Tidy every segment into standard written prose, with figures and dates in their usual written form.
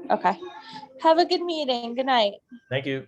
Okay. Have a good meeting. Good night. Thank you.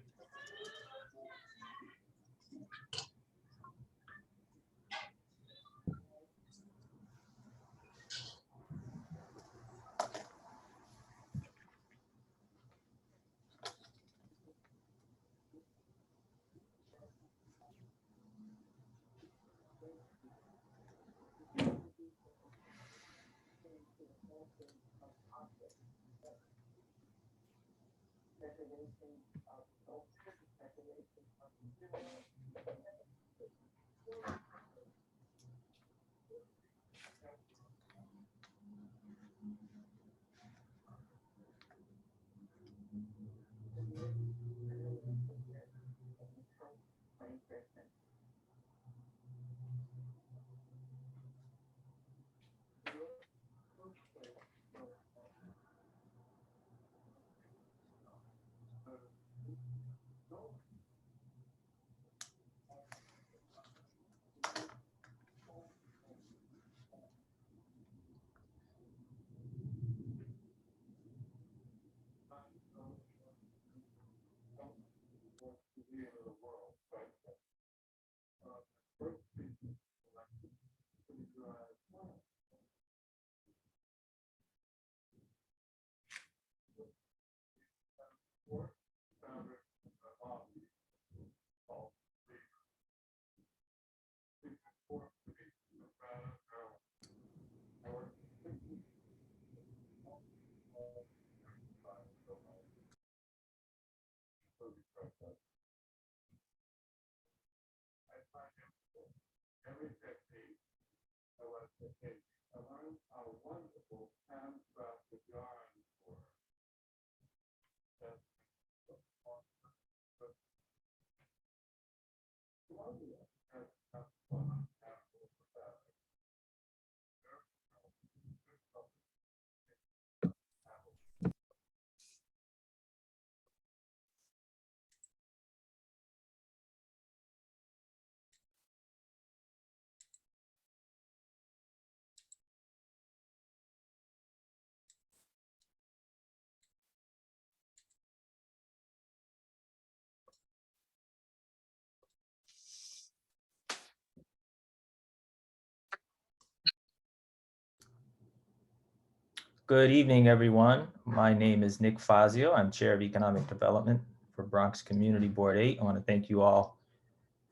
Good evening, everyone. My name is Nick Fazio. I'm Chair of Economic Development for Bronx Community Board 8. I want to thank you all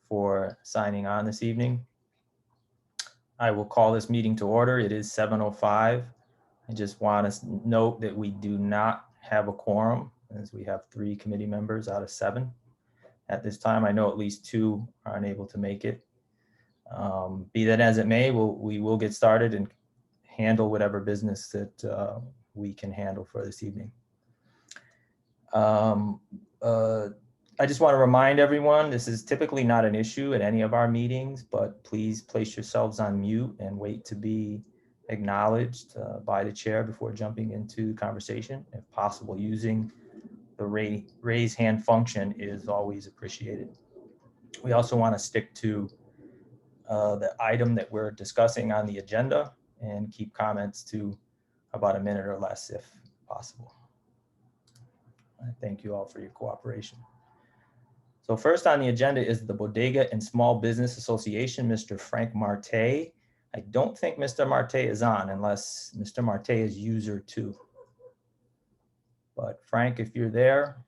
for signing on this evening. I will call this meeting to order. It is 7:05. I just want to note that we do not have a quorum, as we have 3 committee members out of 7. At this time, I know at least 2 are unable to make it. Be that as it may, we will get started and handle whatever business that we can handle for this evening. I just want to remind everyone, this is typically not an issue at any of our meetings, but please place yourselves on mute and wait to be acknowledged by the chair before jumping into conversation. If possible, using the raise hand function is always appreciated. We also want to stick to the item that we're discussing on the agenda and keep comments to about a minute or less if possible. I thank you all for your cooperation. So first on the agenda is the Bodega and Small Business Association, Mr. Frank Marte. I don't think Mr. Marte is on unless Mr. Marte is user 2. But Frank, if you're there,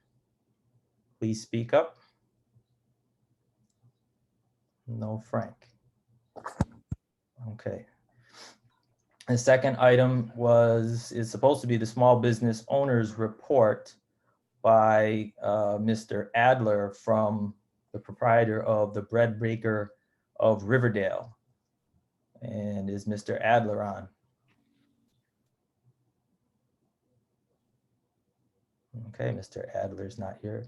please speak up. No Frank. Okay. The second item is supposed to be the Small Business Owners Report by Mr. Adler, from the proprietor of the Bread Baker of Riverdale. And is Mr. Adler on? Okay, Mr. Adler's not here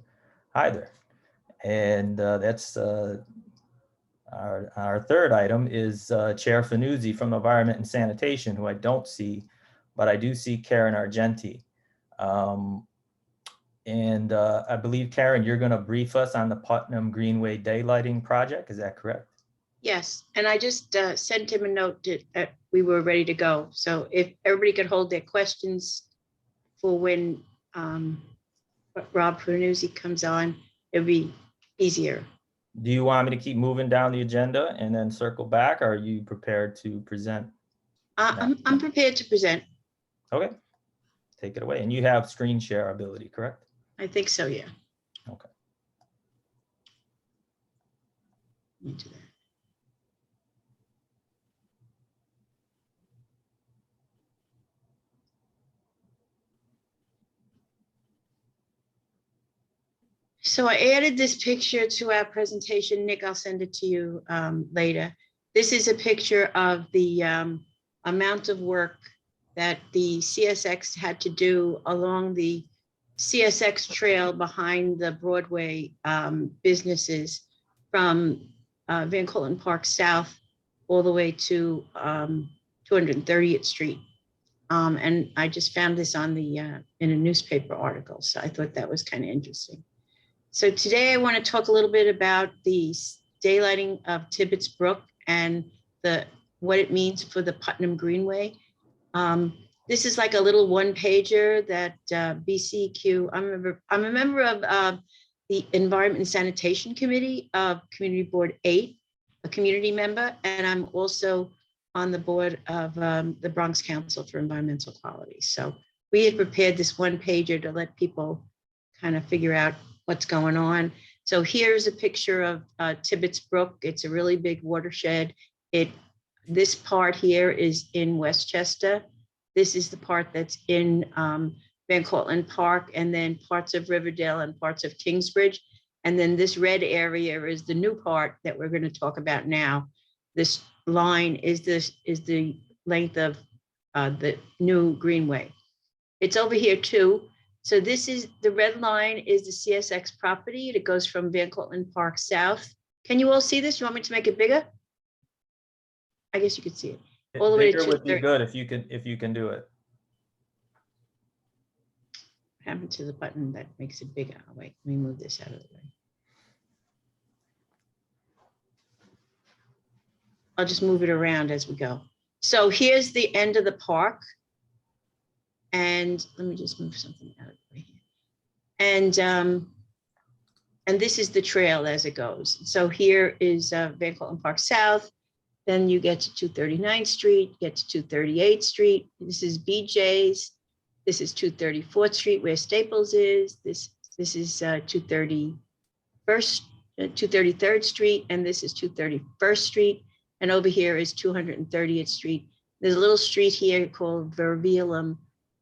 either. And that's our third item is Chair Fanuzzi from Environment and Sanitation, who I don't see, but I do see Karen Argenti. I believe, Karen, you're going to brief us on the Putnam Greenway daylighting project. Is that correct? Yes, and I just sent him a note that we were ready to go. So if everybody could hold their questions for when Rob Pernuzzi comes on, it'll be easier. Do you want me to keep moving down the agenda and then circle back? Or are you prepared to present? I'm prepared to present. Okay, take it away. And you have screen share ability, correct? I think so, yeah. Okay. Let me do that. So I added this picture to our presentation. Nick, I'll send it to you later. This is a picture of the amount of work that the CSX had to do along the CSX trail behind the Broadway businesses from Van Cortlandt Park South all the way to 230th Street. And I just found this on the in a newspaper article. So I thought that was kind of interesting. So today I want to talk a little bit about the daylighting of Tibbetts Brook and what it means for the Putnam Greenway. This is like a little one pager that BCQ, I'm a member of the Environment and Sanitation Committee of Community Board 8, a community member, and I'm also on the board of the Bronx Council for Environmental Quality. So we had prepared this one pager to let people kind of figure out what's going on. So here's a picture of Tibbetts Brook. It's a really big watershed. This part here is in Westchester. This is the part that's in Van Cortlandt Park, and then parts of Riverdale and parts of Kingsbridge. And then this red area is the new part that we're going to talk about now. This line is the length of the new Greenway. It's over here too. So this is the red line is the CSX property. It goes from Van Cortlandt Park South. Can you all see this? You want me to make it bigger? I guess you could see it. All the way to Bigger would be 230. good if you can do it. What happened to the button that makes it bigger? Oh, wait, let me move this out of the way. I'll just move it around as we go. So here's the end of the park. And let me just move something out of the way here. And this is the trail as it goes. So here is Van Cortlandt Park South. Then you get to 239th Street, get to 238th Street. This is BJ's. This is 234th Street where Staples is. This is 233rd Street, and this is 231st Street. And over here is 230th Street. There's a little street here called Vervilum,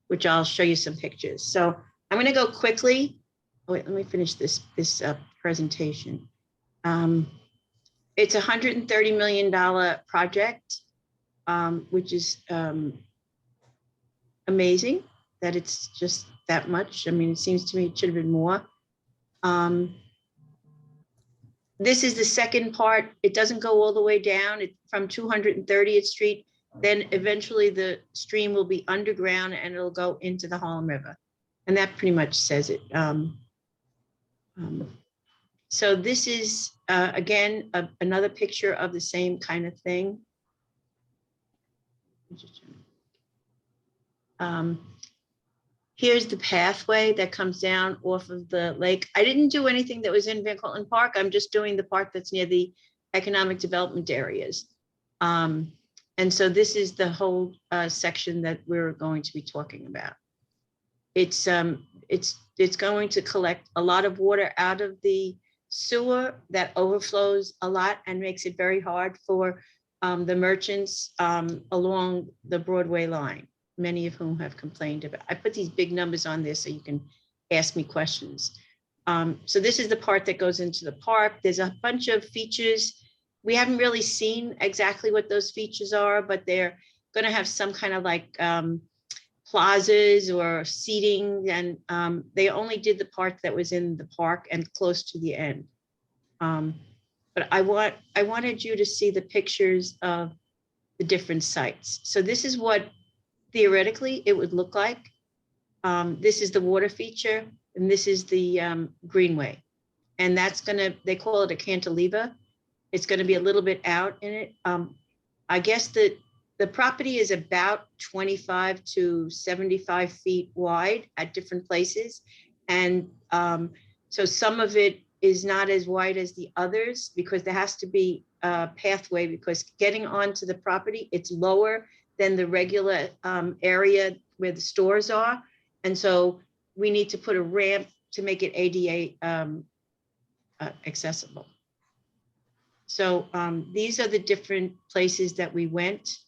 which I'll show you some pictures. So I'm going to go quickly. Oh, wait, let me finish this presentation. It's a $130 million project, which is amazing that it's just that much. I mean, it seems to me it should have been more. This is the second part. It doesn't go all the way down from 230th Street. Then eventually the stream will be underground and it'll go into the Harlem River. And that pretty much says it. So this is, again, another picture of the same kind of thing. Here's the pathway that comes down off of the lake. I didn't do anything that was in Van Cortlandt Park. I'm just doing the part that's near the economic development areas. And so this is the whole section that we're going to be talking about. It's going to collect a lot of water out of the sewer that overflows a lot and makes it very hard for the merchants along the Broadway line, many of whom have complained about. I put these big numbers on there so you can ask me questions. So this is the part that goes into the park. There's a bunch of features. We haven't really seen exactly what those features are, but they're going to have some kind of like plazas or seating, and they only did the part that was in the park and close to the end. But I wanted you to see the pictures of the different sites. So this is what theoretically it would look like. This is the water feature, and this is the greenway, and that's they call it a cantilever. It's going to be a little bit out in it. I guess that the property is about 25 to 75 feet wide at different places. And so some of it is not as wide as the others because there has to be a pathway, because getting onto the property, it's lower than the regular area where the stores are. And so we need to put a ramp to make it ADA accessible. So these are the different places that we went.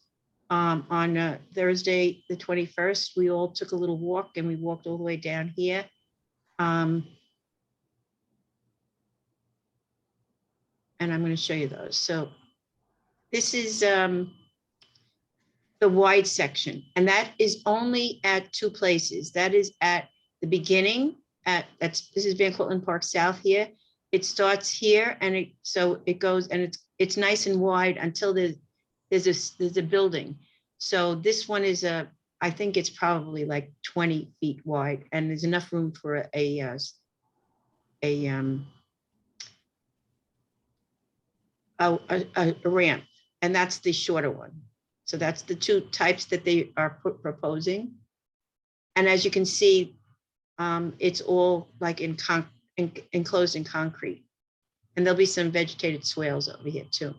On Thursday, the 21st, we all took a little walk and we walked all the way down here. And I'm going to show you those. So this is the wide section, and that is only at two places. That is at the beginning this is Van Cortlandt Park South here. It starts here, and so it goes, and it's nice and wide until there's a building. So this one is I think it's probably like 20 feet wide, and there's enough room for a ramp, and that's the shorter one. So that's the two types that they are proposing. And as you can see, it's all like enclosed in concrete, and there'll be some vegetated swales over here too.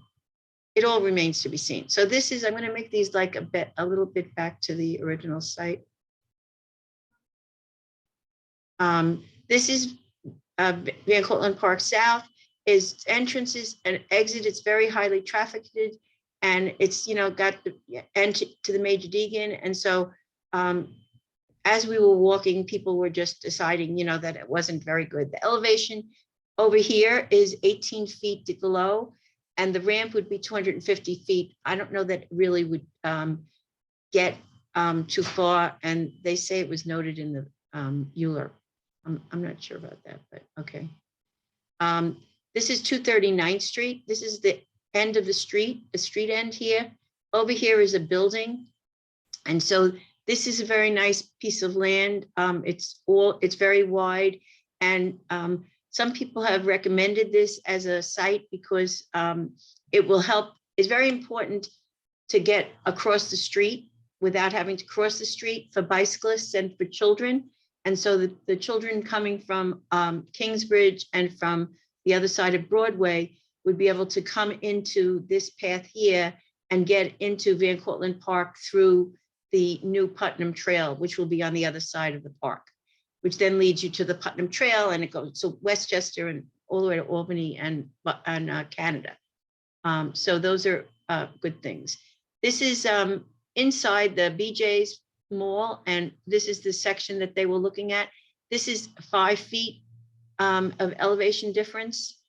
It all remains to be seen. So this is, I'm going to make these like a little bit back to the original site. This is Van Cortlandt Park South. Is entrances and exit. It's very highly trafficked, and it's, got the end to the Major Deegan. And so as we were walking, people were just deciding, that it wasn't very good. The elevation over here is 18 feet below, and the ramp would be 250 feet. I don't know that it really would get too far. And they say it was noted in the EULR. I'm not sure about that, but okay. This is 239th Street. This is the end of the street end here. Over here is a building. And so this is a very nice piece of land. It's very wide. And some people have recommended this as a site because it will help. It's very important to get across the street without having to cross the street for bicyclists and for children. And so the children coming from Kingsbridge and from the other side of Broadway would be able to come into this path here and get into Van Cortlandt Park through the new Putnam Trail, which will be on the other side of the park, which then leads you to the Putnam Trail, and it goes to Westchester and all the way to Albany and Canada. So those are good things. This is inside the BJ's Mall, and this is the section that they were looking at. This is 5 feet of elevation difference.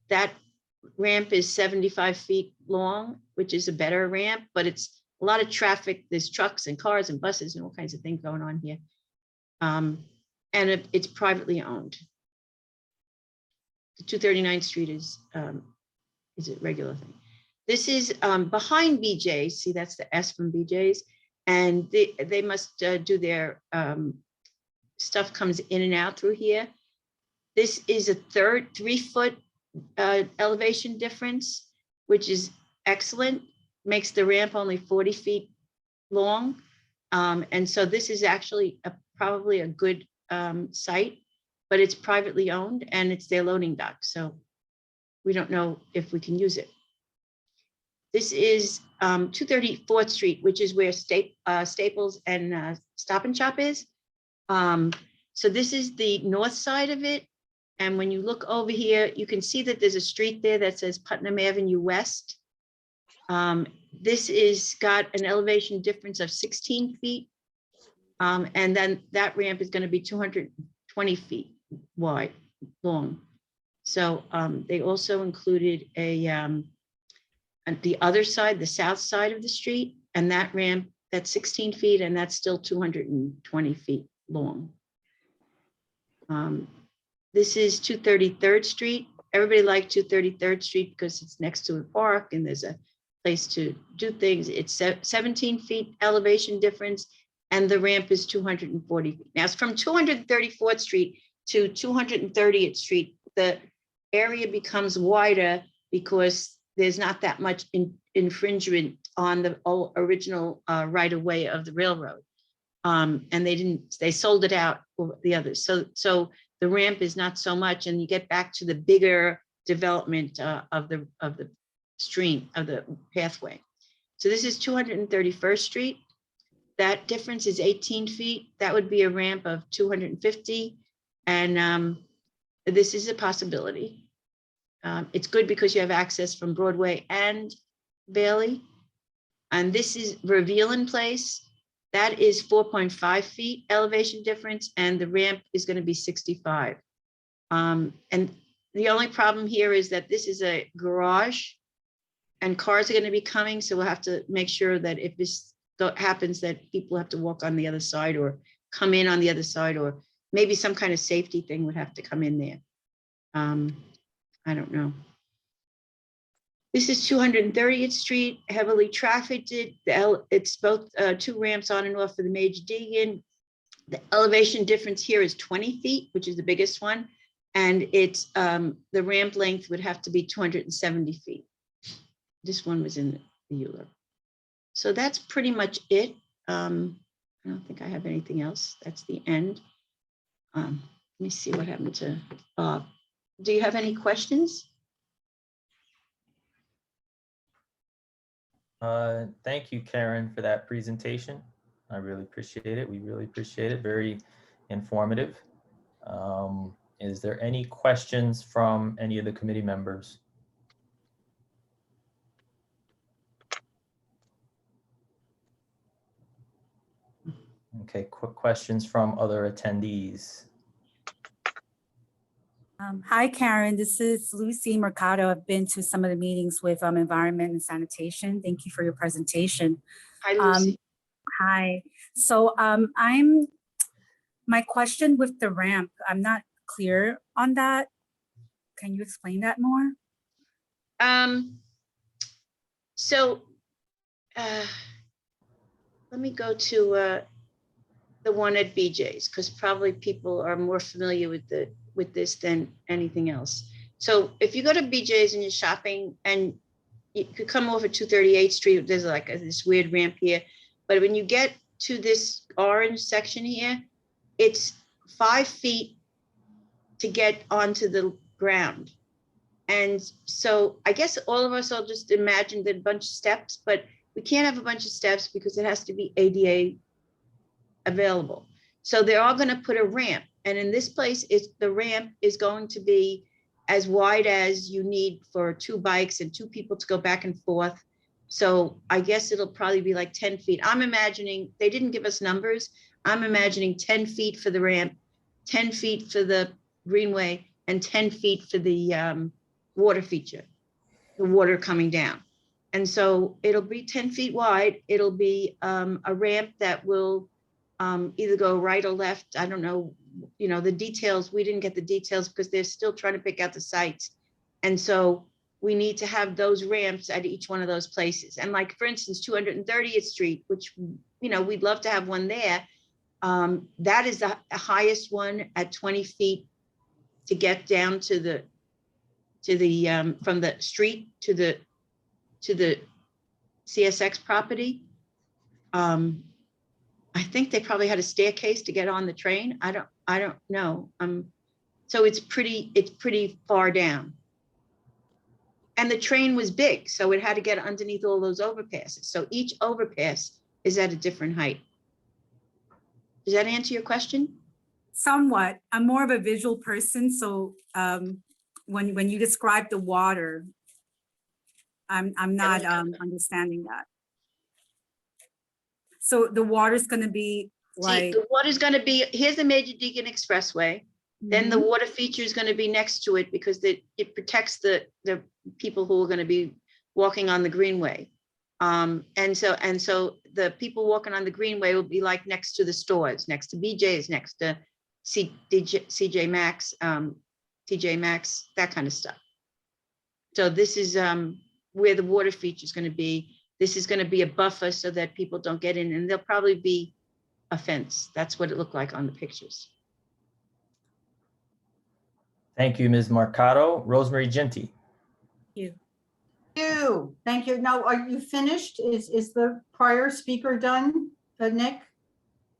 That ramp is 75 feet long, which is a better ramp, but it's a lot of traffic. There's trucks and cars and buses and all kinds of things going on here. And it's privately owned. The 239th Street is a regular thing. This is behind BJ's. See, that's the S from BJ's. And they must do their stuff comes in and out through here. This is a 3 foot elevation difference, which is excellent. Makes the ramp only 40 feet long. And so this is actually probably a good site, but it's privately owned and it's their loading dock. So we don't know if we can use it. This is 234th Street, which is where Staples and Stop and Shop is. So this is the north side of it. And when you look over here, you can see that there's a street there that says Putnam Avenue West. This is got an elevation difference of 16 feet. And then that ramp is going to be 220 feet wide, long. So they also included the other side, the south side of the street, and that ramp, that's 16 feet, and that's still 220 feet long. This is 233rd Street. Everybody liked 233rd Street because it's next to a park and there's a place to do things. It's 17 feet elevation difference, and the ramp is 240 feet. Now it's from 234th Street to 230th Street. The area becomes wider because there's not that much infringement on the original right of way of the railroad. And they sold it out for the others. So the ramp is not so much, and you get back to the bigger development of the stream, of the pathway. So this is 231st Street. That difference is 18 feet. That would be a ramp of 250. And this is a possibility. It's good because you have access from Broadway and Bailey. And this is Reveal Place. That is 4.5 feet elevation difference, and the ramp is going to be 65. And the only problem here is that this is a garage and cars are going to be coming. So we'll have to make sure that if this happens, that people have to walk on the other side or come in on the other side, or maybe some kind of safety thing would have to come in there. I don't know. This is 230th Street, heavily trafficked. It's both two ramps on and off for the Major Deegan. The elevation difference here is 20 feet, which is the biggest one. And it's the ramp length would have to be 270 feet. This one was in the Euler. So that's pretty much it. I don't think I have anything else. That's the end. Let me see what happened to Bob. Do you have any questions? Thank you, Karen, for that presentation. I really appreciate it. We really appreciate it. Very informative. Is there any questions from any of the committee members? Okay, quick questions from other attendees. Hi, Karen. This is Lucy Mercado. I've been to some of the meetings with Environment and Sanitation. Thank you for your presentation. Hi, Lucy. Hi. So my question with the ramp, I'm not clear on that. Can you explain that more? Let me go to the one at BJ's, because probably people are more familiar with this than anything else. So if you go to BJ's and you're shopping, and you could come over 238th Street, there's like this weird ramp here. But when you get to this orange section here, it's 5 feet to get onto the ground. And so I guess all of us will just imagine that a bunch of steps, but we can't have a bunch of steps because it has to be ADA available. So they're all going to put a ramp. And in this place, the ramp is going to be as wide as you need for 2 bikes and 2 people to go back and forth. So I guess it'll probably be like 10 feet. I'm imagining, they didn't give us numbers. I'm imagining 10 feet for the ramp, 10 feet for the greenway, and 10 feet for the water feature, the water coming down. And so it'll be 10 feet wide. It'll be a ramp that will either go right or left. I don't know, the details. We didn't get the details because they're still trying to pick out the sites. And so we need to have those ramps at each one of those places. And like, for instance, 230th Street, which, we'd love to have one there. That is the highest one at 20 feet to get down to the from the street to the CSX property. I think they probably had a staircase to get on the train. I don't know. So it's pretty far down. And the train was big, so it had to get underneath all those overpasses. So each overpass is at a different height. Does that answer your question? Somewhat. I'm more of a visual person, so when you describe the water, I'm not understanding that. So the water's going to be like. See, the water's going to be, here's the Major Deegan Expressway. Then the water feature is going to be next to it because it protects the people who are going to be walking on the greenway. And so the people walking on the greenway will be like next to the stores, next to BJ's, next to CJ Maxx, TJ Maxx, that kind of stuff. So this is where the water feature is going to be. This is going to be a buffer so that people don't get in, and there'll probably be a fence. That's what it looked like on the pictures. Thank you, Ms. Mercado. Rosemary Genty. Thank you. Thank you. Now, are you finished? Is the prior speaker done, Nick?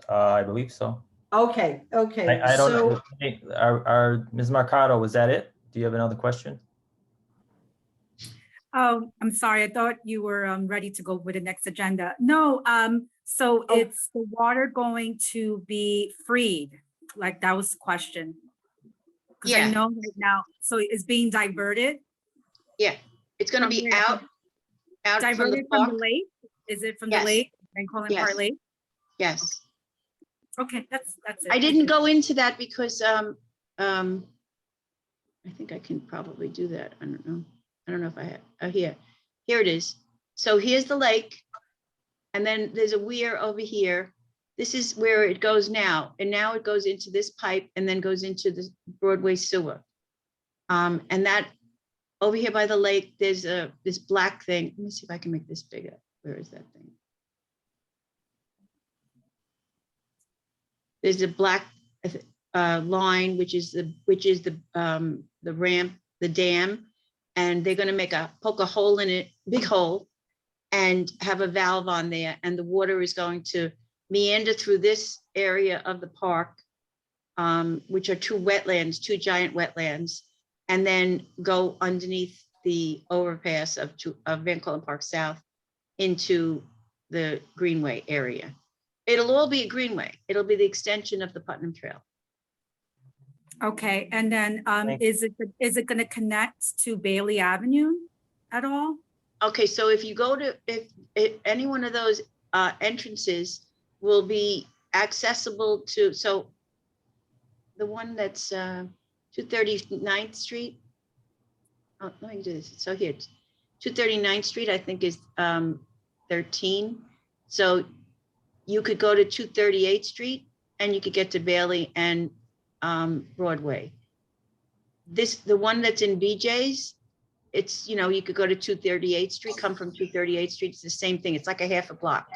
I believe so. Okay, okay. I don't know. So, Hey, Ms. Mercado, was that it? Do you have another question? Oh, I'm sorry. I thought you were ready to go with the next agenda. No, so Oh. it's the water going to be freed? Like that was the question. Because I Yeah. know right now, so it's being diverted? Yeah, it's gonna From be where? out from the Diverted from park. the lake? Is it from the Yes. lake and Collin Park Yes. Lake? Yes. Okay, that's it. I Thank didn't you. go into that because I think I can probably do that. I don't know. I don't know if I have, oh, here it is. So here's the lake. And then there's a weir over here. This is where it goes now. And now it goes into this pipe and then goes into the Broadway sewer. And that over here by the lake, there's this black thing. Let me see if I can make this bigger. Where is that thing? There's a black line, which is the ramp, the dam, and they're going to poke a hole in it, big hole, and have a valve on there, and the water is going to meander through this area of the park, which are two giant wetlands, and then go underneath the overpass of Van Cortlandt Park South into the Greenway area. It'll all be a greenway. It'll be the extension of the Putnam Trail. Okay, and then Thank- is it going to connect to Bailey Avenue at all? Okay, so if you go to, if any one of those entrances will be accessible to, so the one that's 239th Street. Oh, let me do this. So here, 239th Street, I think is 13. So you could go to 238th Street and you could get to Bailey and Broadway. The one that's in BJ's, it's, you could go to 238th Street, come from 238th Street. It's the same thing. It's like a half a block.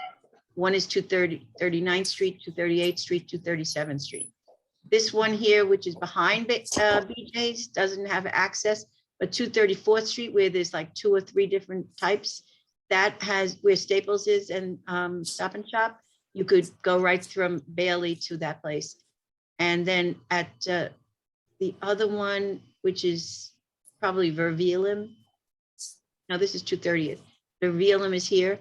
One is 239th Street, 238th Street, 237th Street. This one here, which is behind BJ's, doesn't have access, but 234th Street, where there's like 2 or 3 different types, that has where Staples is and Stop and Shop. You could go right from Bailey to that place. And then at the other one, which is probably Vervelim. No, this is 230th. Vervelim is here.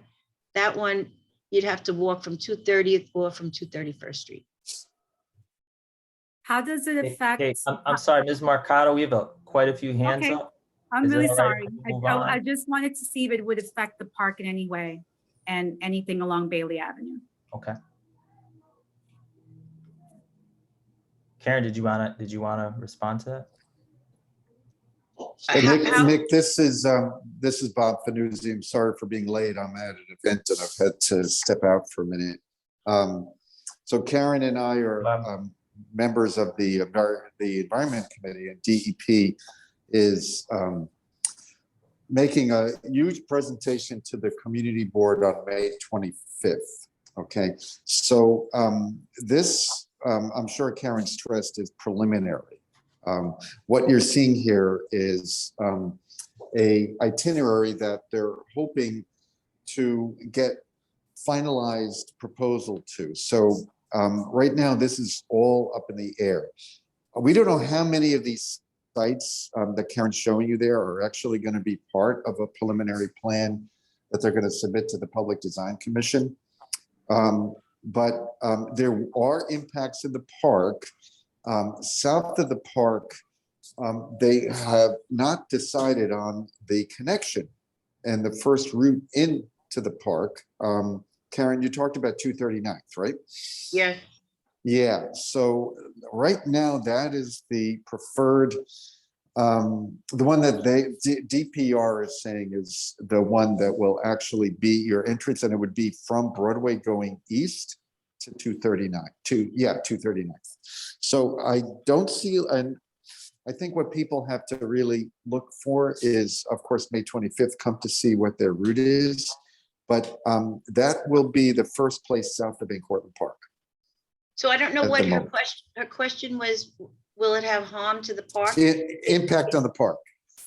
That one, you'd have to walk from 230th or from 231st Street. How does it affect? Hey, I'm sorry, Ms. Mercado, we have quite a few hands Okay. up. I'm Is it really all right sorry. if we move I on? just wanted to see if it would affect the park in any way and anything along Bailey Avenue. Okay. Karen, did you wanna respond to that? Hey, How- Nick, this is Bob Fanuzzi. I'm sorry for being late. I'm at an event and I've had to step out for a minute. So Karen and I are members of the Environment Committee, and DEP is making a huge presentation to the community board on May 25th. Okay, so this, I'm sure Karen stressed, is preliminary. What you're seeing here is a itinerary that they're hoping to get finalized proposal to. So right now, this is all up in the air. We don't know how many of these sites that Karen's showing you there are actually going to be part of a preliminary plan that they're going to submit to the Public Design Commission. But there are impacts in the park. South of the park, they have not decided on the connection and the first route into the park. Karen, you talked about 239th, right? Yeah, Yeah, so right now that is the preferred, the one that DPR is saying is the one that will actually be your entrance, and it would be from Broadway going east to 239th. So I don't see, and I think what people have to really look for is, of course, May 25th, come to see what their route is. But that will be the first place south of Van Cortlandt Park. so I don't know At what the her moment. question was. Will it have harm to the park? Impact on the park.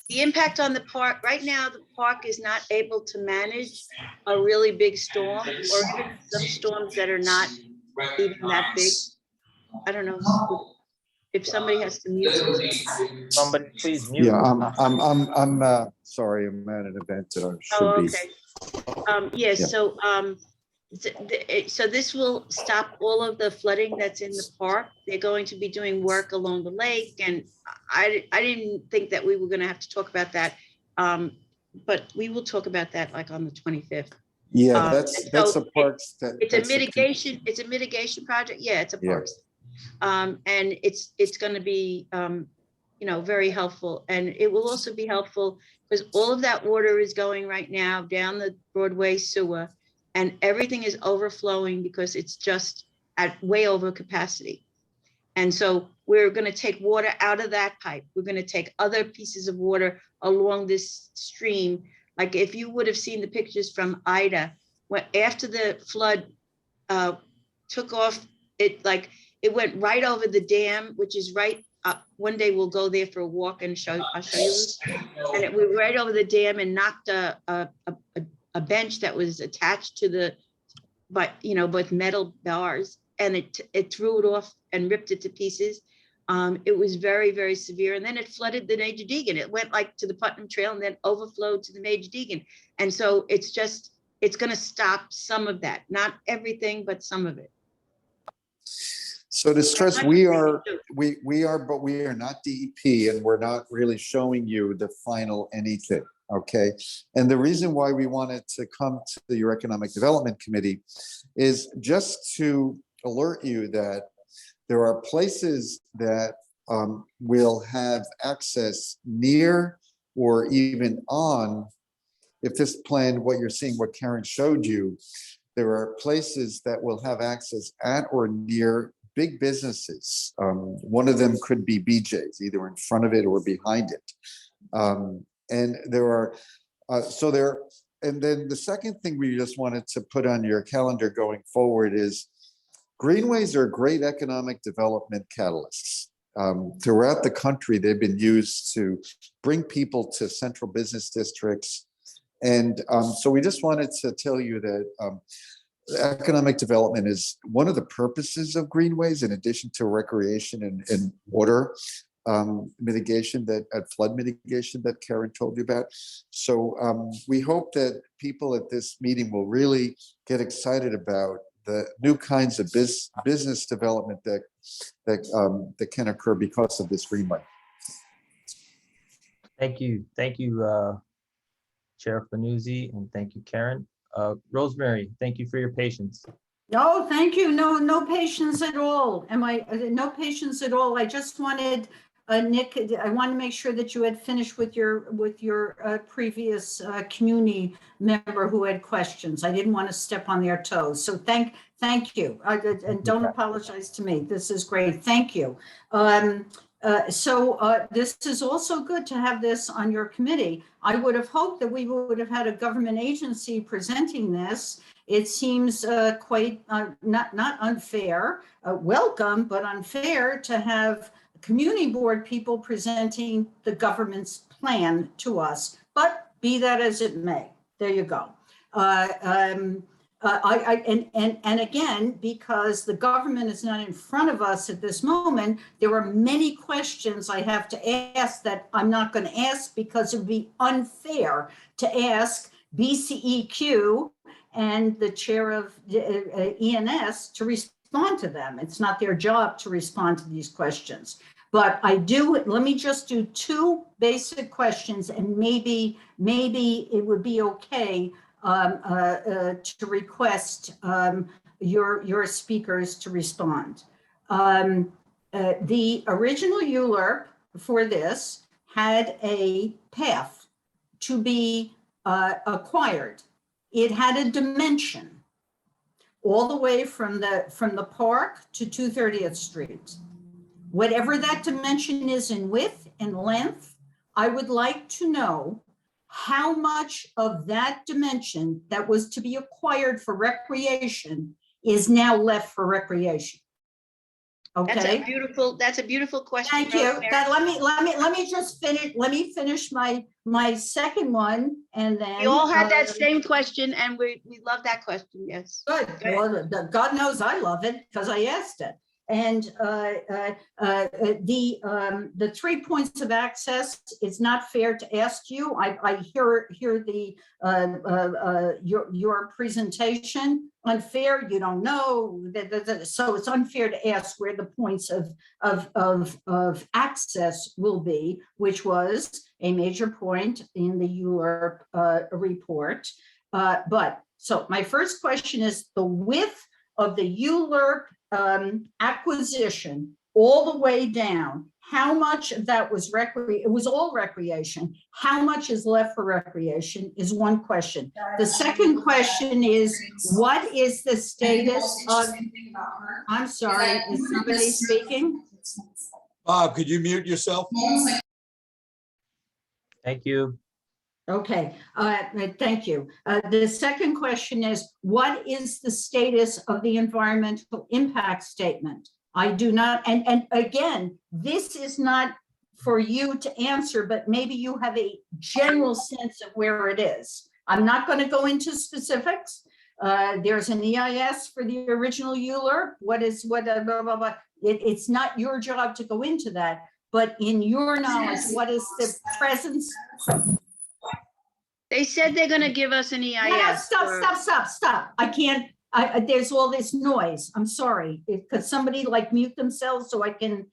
The impact on the park, right now, the park is not able to manage a really big storm or even some storms that are not even that big. I don't know if somebody has to mute. Somebody please mute. Yeah, I'm sorry, I'm at an event that I Oh, should be. okay. Yes, Yeah. so this will stop all of the flooding that's in the park. They're going to be doing work along the lake, and I didn't think that we were gonna have to talk about that. But we will talk about that like on the 25th. Yeah, that's so a parks. It's a mitigation project. Yeah, it's a Yeah. parks. And it's gonna be, very helpful. And it will also be helpful because all of that water is going right now down the Broadway sewer, and everything is overflowing because it's just at way over capacity. And so we're gonna take water out of that pipe. We're gonna take other pieces of water along this stream. Like if you would have seen the pictures from Ida, after the flood took off, it went right over the dam, which is right up. One day we'll go there for a walk and I'll show you. And it went right over the dam and knocked a bench that was attached to the, with metal bars, and it threw it off and ripped it to pieces. It was very, very severe. And then it flooded the Major Deegan. It went like to the Putnam Trail and then overflowed to the Major Deegan. And so it's going to stop some of that, not everything, but some of it. So to stress, we are, but we are not DEP, and we're not really showing you the final anything, okay? And the reason why we wanted to come to your Economic Development Committee is just to alert you that there are places that will have access near or even on, if this plan, what you're seeing, what Karen showed you, there are places that will have access at or near big businesses. One of them could be BJ's, either in front of it or behind it. And there are, and then the second thing we just wanted to put on your calendar going forward is greenways are great economic development catalysts. Throughout the country, they've been used to bring people to central business districts. And so we just wanted to tell you that economic development is one of the purposes of greenways, in addition to recreation and water mitigation, flood mitigation that Karen told you about. So we hope that people at this meeting will really get excited about the new kinds of business development that can occur because of this greenway. Thank you, Chair Fanuzzi, and thank you, Karen. Rosemary, thank you for your patience. No, thank you. No patience at all. No patience at all. I just wanted, Nick, I want to make sure that you had finished with your previous community member who had questions. I didn't want to step on their toes. So thank you. And don't apologize to me. This is great. Thank you. This is also good to have this on your committee. I would have hoped that we would have had a government agency presenting this. It seems quite not unfair, welcome, but unfair to have community board people presenting the government's plan to us. But be that as it may, there you go. And again, because the government is not in front of us at this moment, there are many questions I have to ask that I'm not going to ask because it would be unfair to ask BCEQ and the chair of ENS to respond to them. It's not their job to respond to these questions. But let me just do two basic questions, and maybe it would be okay to request your speakers to respond. The original ULURP for this had a path to be acquired. It had a dimension all the way from the park to 230th Street. Whatever that dimension is in width and length, I would like to know how much of that dimension that was to be acquired for recreation is now left for recreation. Okay? That's a beautiful question. Thank you. Rosemary. Let me just finish, let me finish my second one and then. We all had that uh, same question and we love that question, yes. Good. Go Well, God knows I love it because I asked it. And the 3 points of access, it's not fair to ask you. I hear your presentation. Unfair, you don't know. So it's unfair to ask where the points of access will be, which was a major point in the ULURP report. But so my first question is the width of the ULURP acquisition all the way down. How much of that was it was all recreation. How much is left for recreation is one question. The second question is, what is the status of, I'm sorry, is somebody speaking? Bob, could you mute yourself? Thank you. Okay, thank you. The second question is, what is the status of the environmental impact statement? I do not, and again, this is not for you to answer, but maybe you have a general sense of where it is. I'm not going to go into specifics. There's an EIS for the original ULURP. Blah, blah, blah. It's not your job to go into that, but in your knowledge, what is the presence? They said they're gonna give us an EIS. No, stop. I can't, there's all this noise. I'm sorry. Could somebody like mute themselves so I can,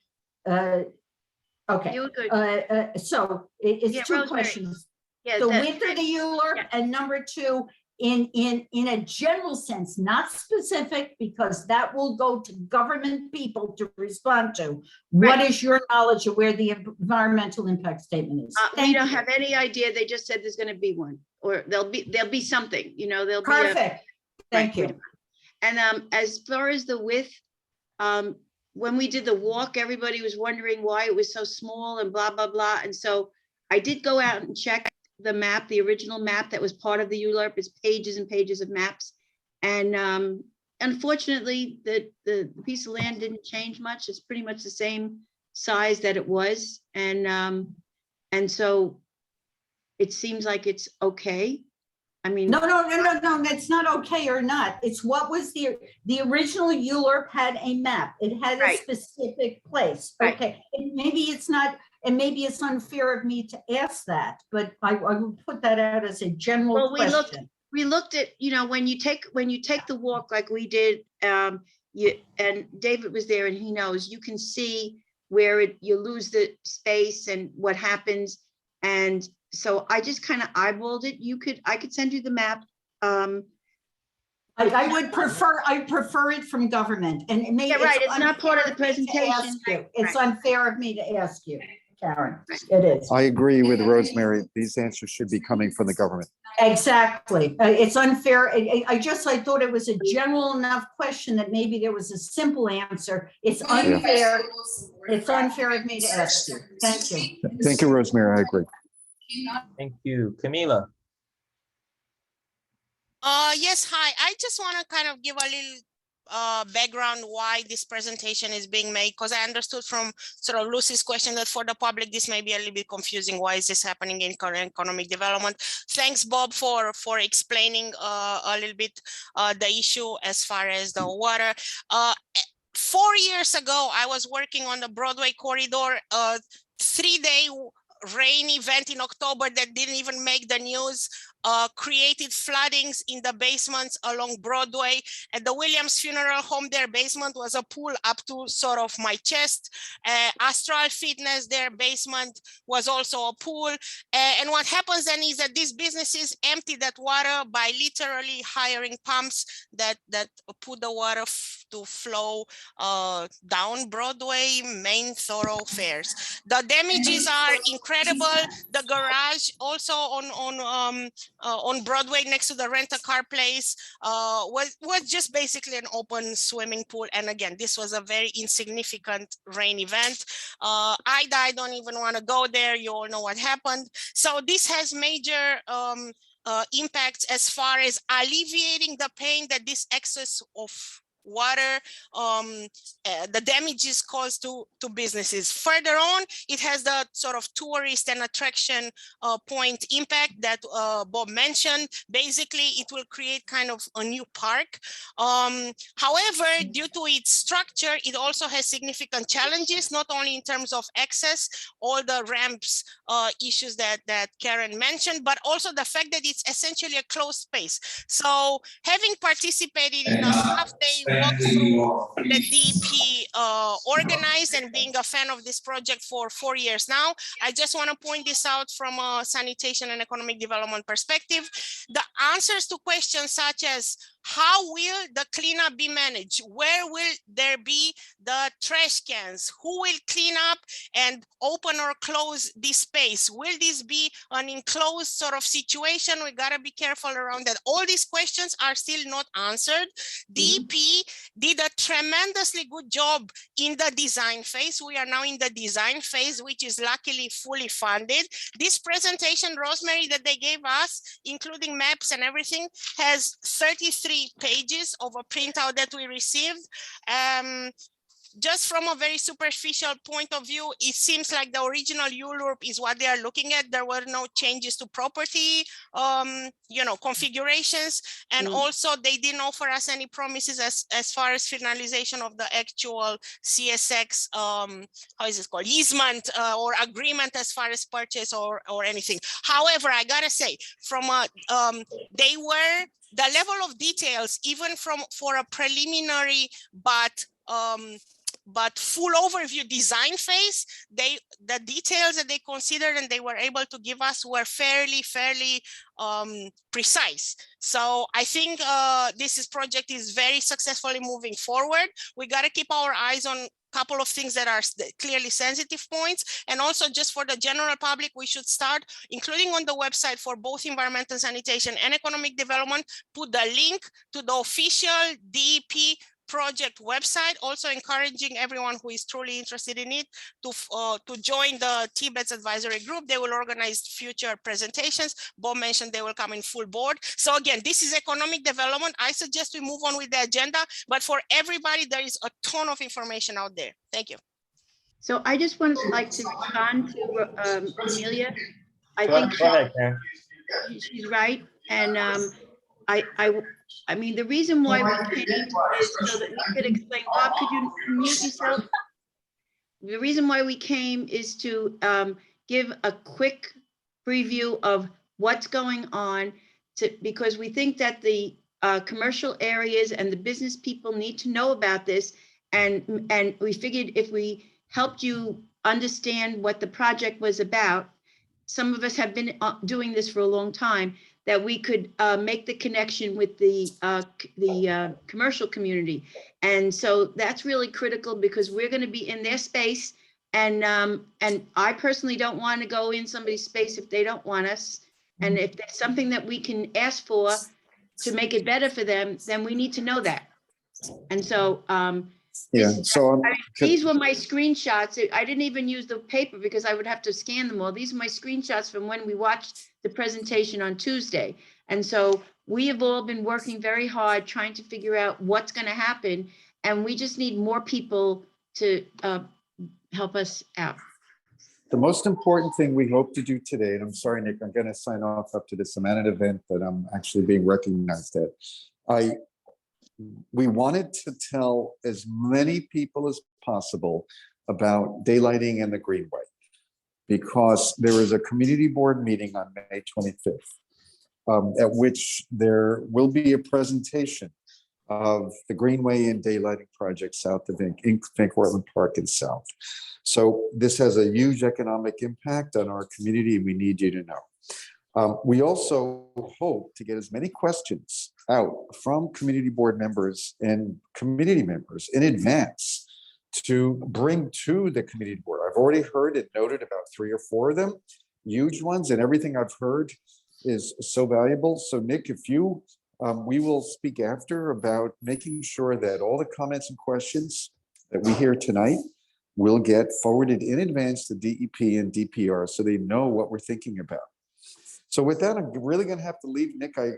okay. You were good. So Yeah, it's two Rosemary. questions. Yeah, The that- width of the ULURP, yeah. and number two, in a general sense, not specific, because that will go to government people to respond to. What Right. is your knowledge of where the environmental impact statement is? We Thank don't you. have any idea. They just said there's gonna be one, or there'll be something, there'll be. Perfect. Thank Right, you. And as far as the width, when we did the walk, everybody was wondering why it was so small and blah, blah, blah. And so I did go out and check the map, the original map that was part of the ULURP. It's pages and pages of maps. And unfortunately, the piece of land didn't change much. It's pretty much the same size that it was. And so it seems like it's okay. I mean. No, that's not okay or not. It's what was the original ULURP had a map. It had a Right. specific place. Right. Okay, and maybe it's not, and maybe it's unfair of me to ask that, but I will put that out as a general Well, question. we looked at, when you take the walk like we did, and David was there and he knows, you can see where you lose the space and what happens. And so I just kind of eyeballed it. I could send you the map. I would prefer it from government, and it may. Yeah, right, it's not part of the unfair of me to presentation. ask you. Right, It's right. unfair of me to ask you, Karen. It is. I agree with Rosemary. These answers should be coming from the government. Exactly. It's unfair. I thought it was a general enough question that maybe there was a simple answer. It's unfair. It's unfair of me to ask you. Thank you. Thank you, Rosemary. I agree. Thank you. Camila. Yes, hi. I just want to kind of give a little background why this presentation is being made, because I understood from sort of Lucy's question that for the public, this may be a little bit confusing. Why is this happening in current economic development? Thanks, Bob, for explaining a little bit the issue as far as the water. 4 years ago, I was working on the Broadway corridor, 3-day rain event in October that didn't even make the news, created floodings in the basements along Broadway. At the Williams Funeral Home, their basement was a pool up to sort of my chest. Astral Fitness, their basement was also a pool. And what happens then is that these businesses empty that water by literally hiring pumps that put the water to flow down Broadway main thoroughfares. The damages are incredible. The garage also on Broadway next to the rent-a-car place was just basically an open swimming pool. And again, this was a very insignificant rain event. I don't even want to go there. You all know what happened. So this has major impacts as far as alleviating the pain that this excess of water, the damages caused to businesses. Further on, it has the sort of tourist and attraction point impact that Bob mentioned. Basically, it will create kind of a new park. However, due to its structure, it also has significant challenges, not only in terms of access, all the ramps issues that Karen mentioned, but also the fact that it's essentially a closed space. So having participated in a half-day walkthrough that DEP organized and being a fan of this project for 4 years now, I just want to point this out from a sanitation and economic development perspective. The answers to questions such as how will the cleanup be managed? Where will there be the trash cans? Who will clean up and open or close this space? Will this be an enclosed sort of situation? We gotta be careful around that. All these questions are still not answered. DEP did a tremendously good job in the design phase. We are now in the design phase, which is luckily fully funded. This presentation, Rosemary, that they gave us, including maps and everything, has 33 pages of a printout that we received. Just from a very superficial point of view, it seems like the original ULURP is what they are looking at. There were no changes to property, configurations. And also they didn't offer us any promises as far as finalization of the actual CSX, how is it called, easement or agreement as far as purchase or anything. However, I gotta say, from the level of details, even for a preliminary but full overview design phase, the details that they considered and they were able to give us were fairly precise. So I think this project is very successfully moving forward. We got to keep our eyes on couple of things that are clearly sensitive points. And also just for the general public, we should start, including on the website for both environmental sanitation and economic development, put the link to the official DEP project website, also encouraging everyone who is truly interested in it to join the TBETS advisory group. They will organize future presentations. Bob mentioned they will come in full board. So again, this is economic development. I suggest we move on with the agenda, but for everybody, there is a ton of information out there. Thank you. So I just would like to respond to Amelia. I Go think ahead, Karen. she's right. And I mean, the reason why we came is so that we could explain. Bob, could you mute yourself? The reason why we came is to give a quick preview of what's going on, because we think that the commercial areas and the business people need to know about this. And we figured if we helped you understand what the project was about, some of us have been doing this for a long time, that we could make the connection with the commercial community. And so that's really critical because we're going to be in their space. And I personally don't want to go in somebody's space if they don't want us. And if there's something that we can ask for to make it better for them, then we need to know that. And so these were my screenshots. I didn't even use the paper because I would have to scan them all. These are my screenshots from when we watched the presentation on Tuesday. And so we have all been working very hard trying to figure out what's going to happen. And we just need more people to help us out. The most important thing we hope to do today, and I'm sorry, Nick, I'm going to sign off up to this amount event that I'm actually being recognized at. We wanted to tell as many people as possible about daylighting and the Greenway, because there is a community board meeting on May 25th, at which there will be a presentation of the Greenway and daylighting project south of Van Park and south. So this has a huge economic impact on our community, and we need you to know. We also hope to get as many questions out from community board members and community members in advance to bring to the community board. I've already heard and noted about 3 or 4 of them, huge ones, and everything I've heard is so valuable. So Nick, if you, we will speak after about making sure that all the comments and questions that we hear tonight will get forwarded in advance to DEP and DPR so they know what we're thinking about. So with that, I'm really gonna have to leave. Nick, I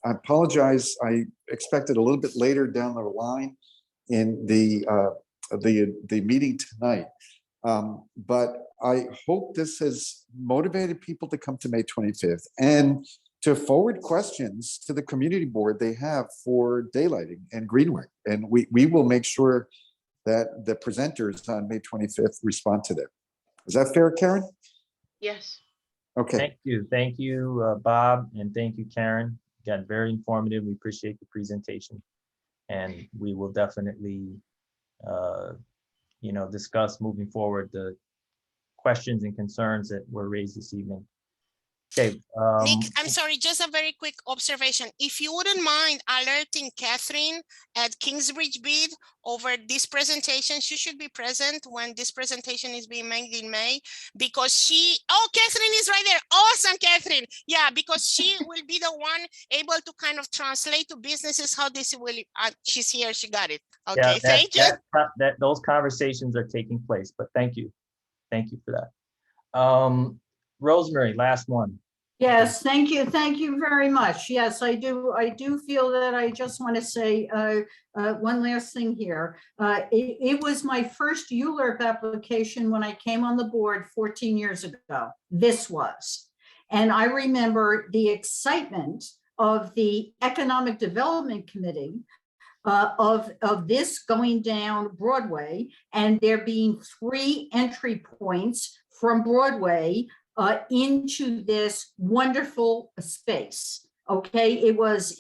apologize. I expected a little bit later down the line in the meeting tonight. But I hope this has motivated people to come to May 25th and to forward questions to the community board they have for daylighting and greenway. And we will make sure that the presenters on May 25th respond to them. Is that fair, Karen? Yes. Okay. Thank you, Bob, and thank you, Karen. Again, very informative. We appreciate the presentation. And we will definitely, discuss moving forward the questions and concerns that were raised this evening. Okay. Nick, I'm sorry, just a very quick observation. If you wouldn't mind alerting Catherine at Kingsbridge Bid over this presentation, she should be present when this presentation is being made in May, because Catherine is right there. Awesome, Catherine. Yeah, because she will be the one able to kind of translate to businesses how this will, she's here, she got it. Okay, Yeah, thank you. those conversations are taking place, but thank you. Thank you for that. Rosemary, last one. Yes, thank you. Thank you very much. Yes, I do feel that I just want to say one last thing here. It was my first ULURP application when I came on the board 14 years ago. This was. And I remember the excitement of the Economic Development Committee of this going down Broadway, and there being 3 entry points from Broadway into this wonderful space. Okay, it was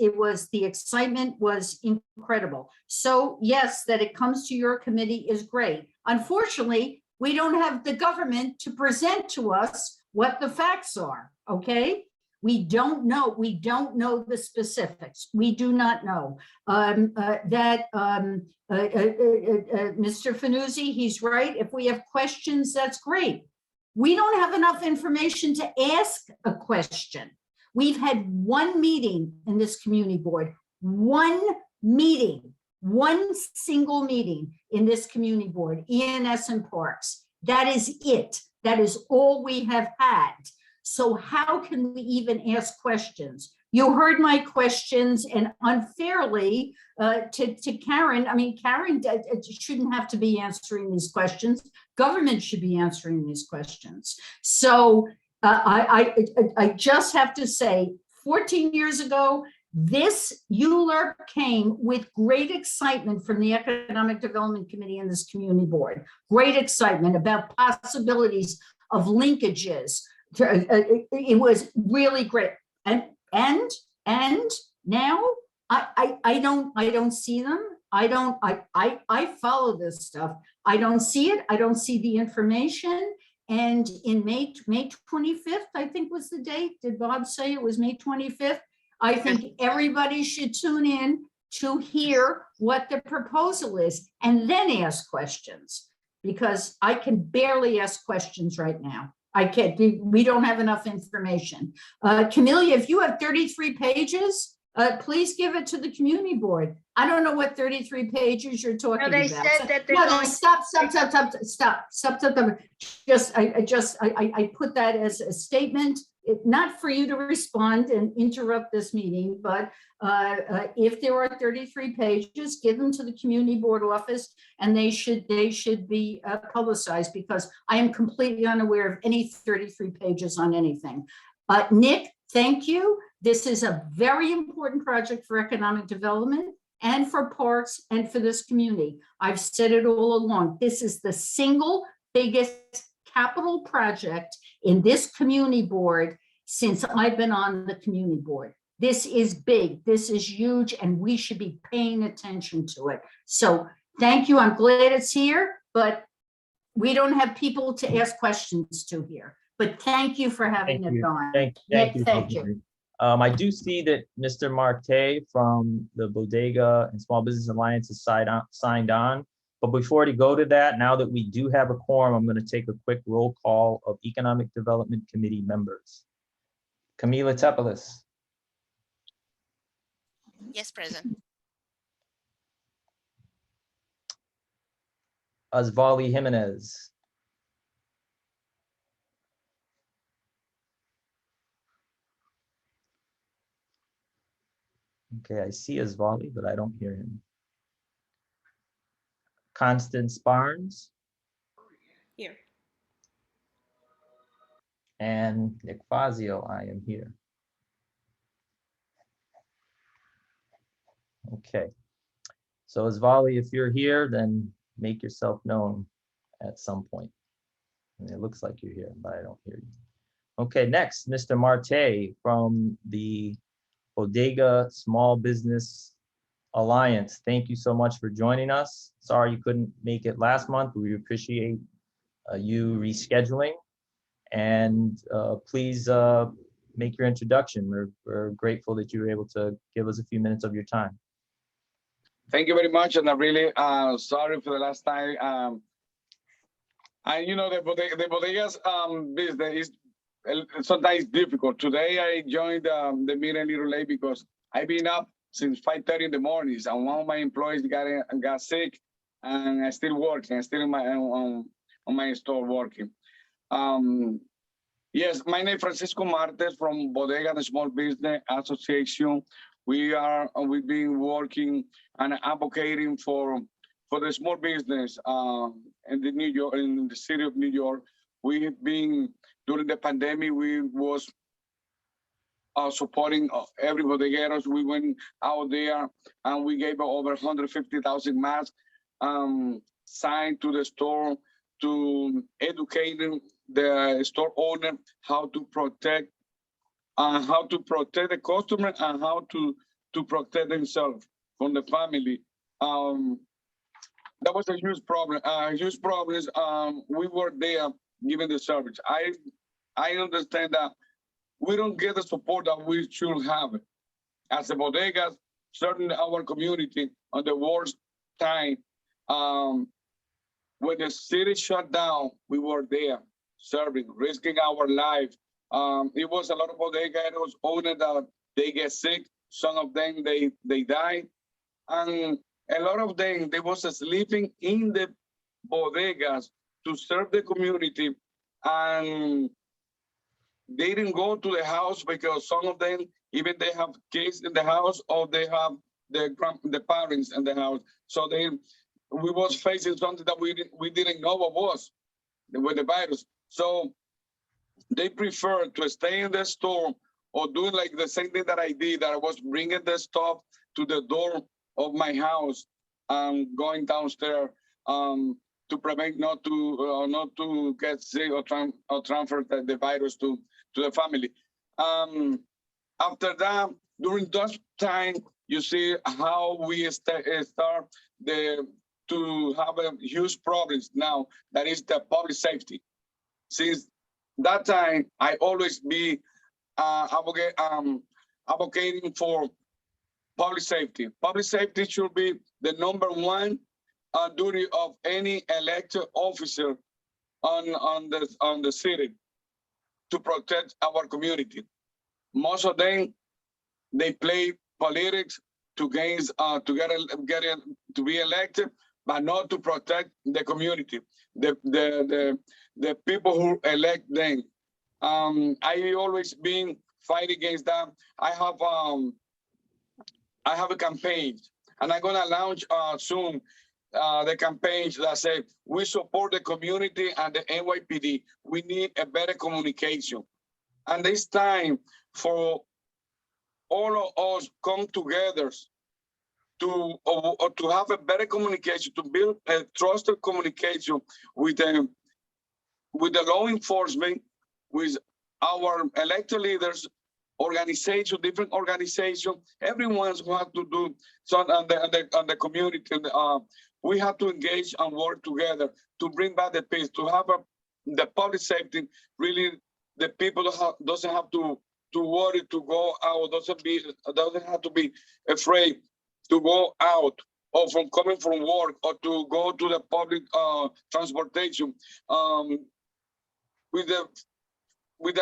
the excitement was incredible. So yes, that it comes to your committee is great. Unfortunately, we don't have the government to present to us what the facts are. Okay, we don't know the specifics. We do not know Mr. Fanuzzi, he's right. If we have questions, that's great. We don't have enough information to ask a question. We've had one meeting in this community board, one single meeting in this community board, ENS and Parks. That is it. That is all we have had. So how can we even ask questions? You heard my questions, and unfairly to Karen, I mean, Karen shouldn't have to be answering these questions. Government should be answering these questions. So I just have to say, 14 years ago, this ULURP came with great excitement from the Economic Development Committee and this community board. Great excitement about possibilities of linkages. It was really great. And now I don't see them. I follow this stuff. I don't see it. I don't see the information. And in May 25th, I think was the date. Did Bob say it was May 25th? I think everybody should tune in to hear what the proposal is and then ask questions, because I can barely ask questions right now. I can't, we don't have enough information. Camelia, if you have 33 pages, please give it to the community board. I don't know what 33 pages you're talking about. No, they said that they're No, going. stop. I put that as a statement, not for you to respond and interrupt this meeting, but if there are 33 pages, give them to the community board office, and they should be publicized, because I am completely unaware of any 33 pages on anything. Nick, thank you. This is a very important project for economic development and for parks and for this community. I've said it all along. This is the single biggest capital project in this community board since I've been on the community board. This is big, this is huge, and we should be paying attention to it. So thank you, I'm glad it's here, but we don't have people to ask questions to here. But thank you for having it on. Thank you. Thank you. I do see that Mr. Marte from the Bodega and Small Business Alliance has signed on. But before we go to that, now that we do have a quorum, I'm going to take a quick roll call of Economic Development Committee members. Camila Tepelis. Yes, present. Osvaldo Jimenez. Okay, I see Osvaldi, but I don't hear him. Constance Barnes Here. and Nick Fazio, I am here. Okay. So Osvaldi, if you're here, then make yourself known at some point. And it looks like you're here, but I don't hear you. Okay, next, Mr. Marte from the Bodega Small Business Alliance. Thank you so much for joining us. Sorry you couldn't make it last month. We appreciate you rescheduling. And please make your introduction. We're grateful that you were able to give us a few minutes of your time. Thank you very much, and I'm really sorry for the last time. And you know, the bodegas business is sometimes difficult. Today I joined the meeting a little late because I've been up since 5:30 in the mornings, and one of my employees got sick, and I'm still working. I'm still in my on my store working. Yes, my name is Francisco Martes from Bodega and Small Business Association. We've been working and advocating for the small business in the city of New York. We've been, during the pandemic, we was supporting every bodegueros. We went out there and we gave over 150,000 masks signed to the store to educating the store owner how to protect the customer and how to protect themselves from the family. That was a huge problem. We were there giving the service. I understand that we don't get the support that we should have. As a bodegas, certainly our community on the worst time, when the city shut down, we were there serving, risking our life. It was a lot of bodegas owners that they get sick. Some of them, they die. And a lot of them, they was sleeping in the bodegas to serve the community. And they didn't go to the house because some of them, even they have kids in the house or they have the parents in the house. So we was facing something that we didn't know what was with the virus. So they prefer to stay in the store or doing like the same thing that I did, that I was bringing the stuff to the door of my house and going downstairs to prevent not to get sick or transfer the virus to the family. After that, during that time, you see how we start to have a huge problems now, that is the public safety. Since that time, I always be advocating for public safety. Public safety should be the #1 duty of any elected officer on the city to protect our community. Most of them, they play politics to be elected, but not to protect the community, the people who elect them. I always been fighting against that. I have a campaign, and I'm gonna launch soon the campaigns that say we support the community and the NYPD. We need a better communication, and it's time for all of us come together to have a better communication, to build a trusted communication with the law enforcement, with our elected leaders, organization, different organizations, everyone who have to do something on the community. We have to engage and work together to bring back the peace, to have the public safety. Really, the people doesn't have to worry to go out, doesn't have to be afraid to go out or from coming from work or to go to the public transportation with the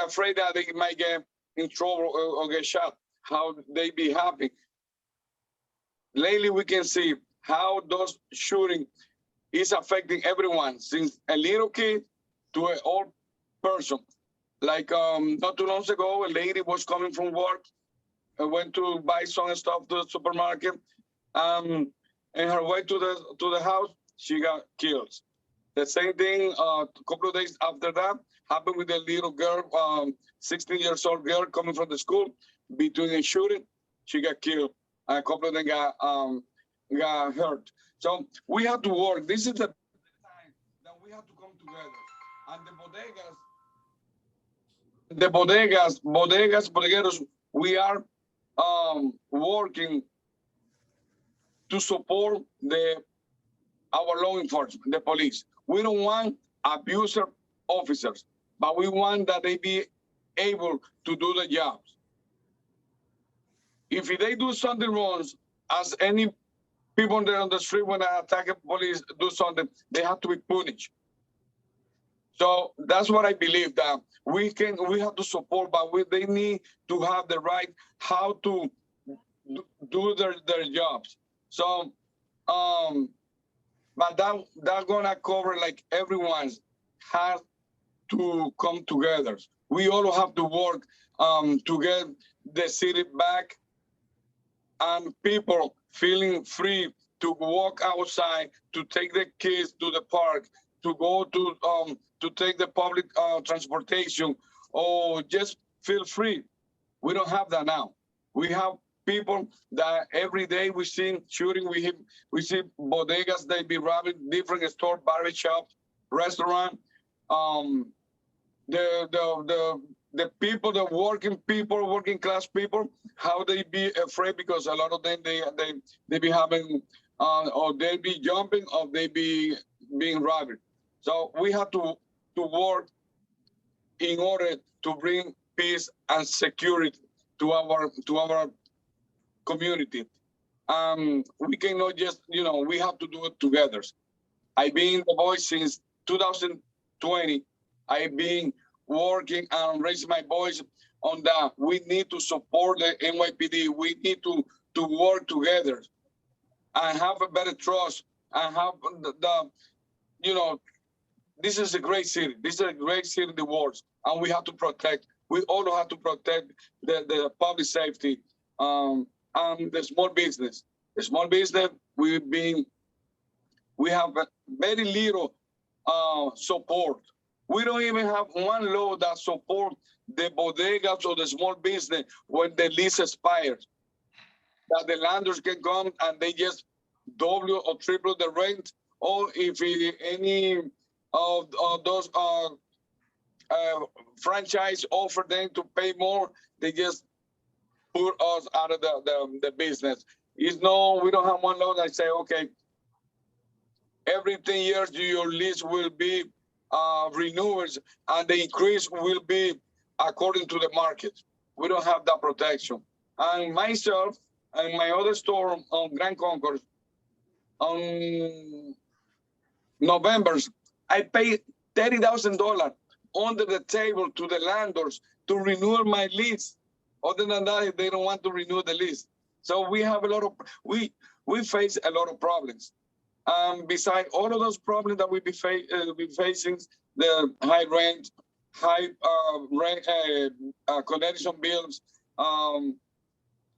afraid that they might get in trouble or get shot. How they be happy. Lately, we can see how those shooting is affecting everyone, since a little kid to an old person. Like not too long ago, a lady was coming from work went to buy some stuff to the supermarket. In her way to the house, she got killed. The same thing a couple of days after that happened with a little girl, 16 years old girl coming from the school. Between a shooting, she got killed. A couple of them got hurt. So we have to work. This is the time that we have to come together. And bodegueros, we are working to support our law enforcement, the police. We don't want abuser officers, but we want that they be able to do the jobs. If they do something wrong, as any people there on the street when they attack a police do something, they have to be punished. So that's what I believe, that we have to support, but they need to have the right how to do their jobs. So, but that gonna cover, like, everyone has to come together. We all have to work to get the city back and people feeling free to walk outside, to take the kids to the park, to go to take the public transportation, or just feel free. We don't have that now. We have people that every day we see shooting, we see bodegas, they be robbing different store, barber shop, restaurant. The people, the working class people, how they be afraid, because a lot of them they be having or they be jumping, or they be being robbed. So we have to work in order to bring peace and security to our community. We cannot just, we have to do it together. I've been the voice since 2020. I've been working and raising my voice on that. We need to support the NYPD. We need to work together and have a better trust and have this is a great city. This is a great city in the world, and we have to protect. We all have to protect the public safety and the small business. The small business, we have very little support. We don't even have one law that supports the bodegas or the small business when the lease expires. That the landlords can come and they just double or triple the rent, or if any of those franchise offer them to pay more, they just put us out of the business. We don't have one law that say, okay, every 10 years your lease will be renewed, and the increase will be according to the market. We don't have that protection. And myself and my other store on Grand Concourse, on November, I paid $30,000 under the table to the landlords to renew my lease. Other than that, they don't want to renew the lease. So we have we face a lot of problems. Besides all of those problems that we be facing, the high rent, high connection bills, all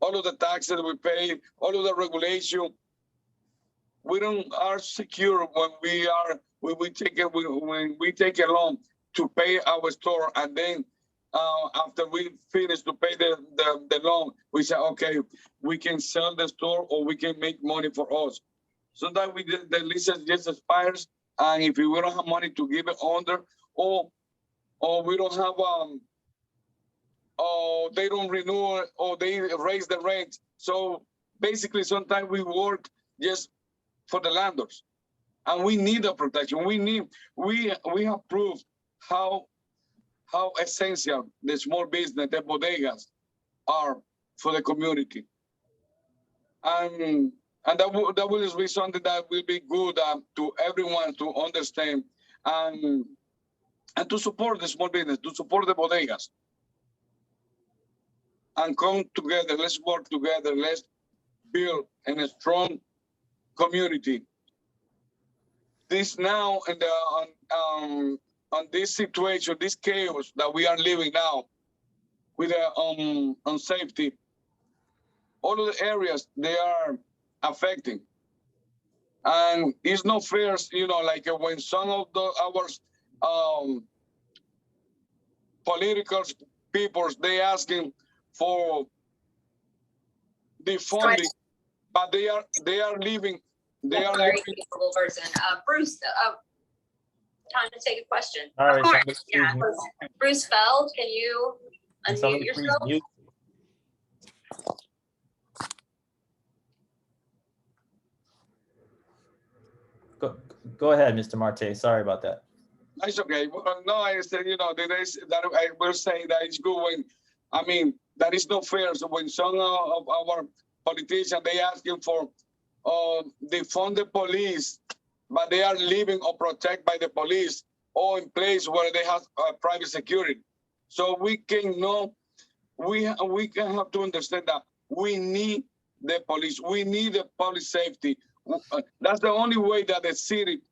of the taxes we pay, all of the regulation, we are secure when we take a loan to pay our store, and then after we finish to pay the loan, we say, okay, we can sell the store or we can make money for us. Sometimes the lease just expires, and if we don't have money to give it under, or we don't have or they don't renew it, or they raise the rent. So basically, sometimes we work just for the landlords, and we need the protection. We have proved how essential the small business, the bodegas, are for the community, and that will be something that will be good to everyone to understand, and to support the small business, to support the bodegas, and come together. Let's work together. Let's build a strong community. This now and on this situation, this chaos that we are living now with unsafety, all of the areas they are affecting. And it's not fair, you know, like when some of our political peoples, they asking for the funding, but they are leaving. They are Sorry, leaving. capable person. Bruce, time to take a question. All right, Of course, somebody please yeah. mute. Bruce Feld, can you Can unmute somebody please yourself? mute? Go ahead, Mr. Marte. Sorry about that. It's okay. Well, no, I said, you know, that I will say that it's good when, I mean, that is not fair. So when some of our politicians, they asking for defund the police, but they are living or protected by the police or in place where they have private security. So we can have to understand that we need the police. We need the police safety. That's the only way that the city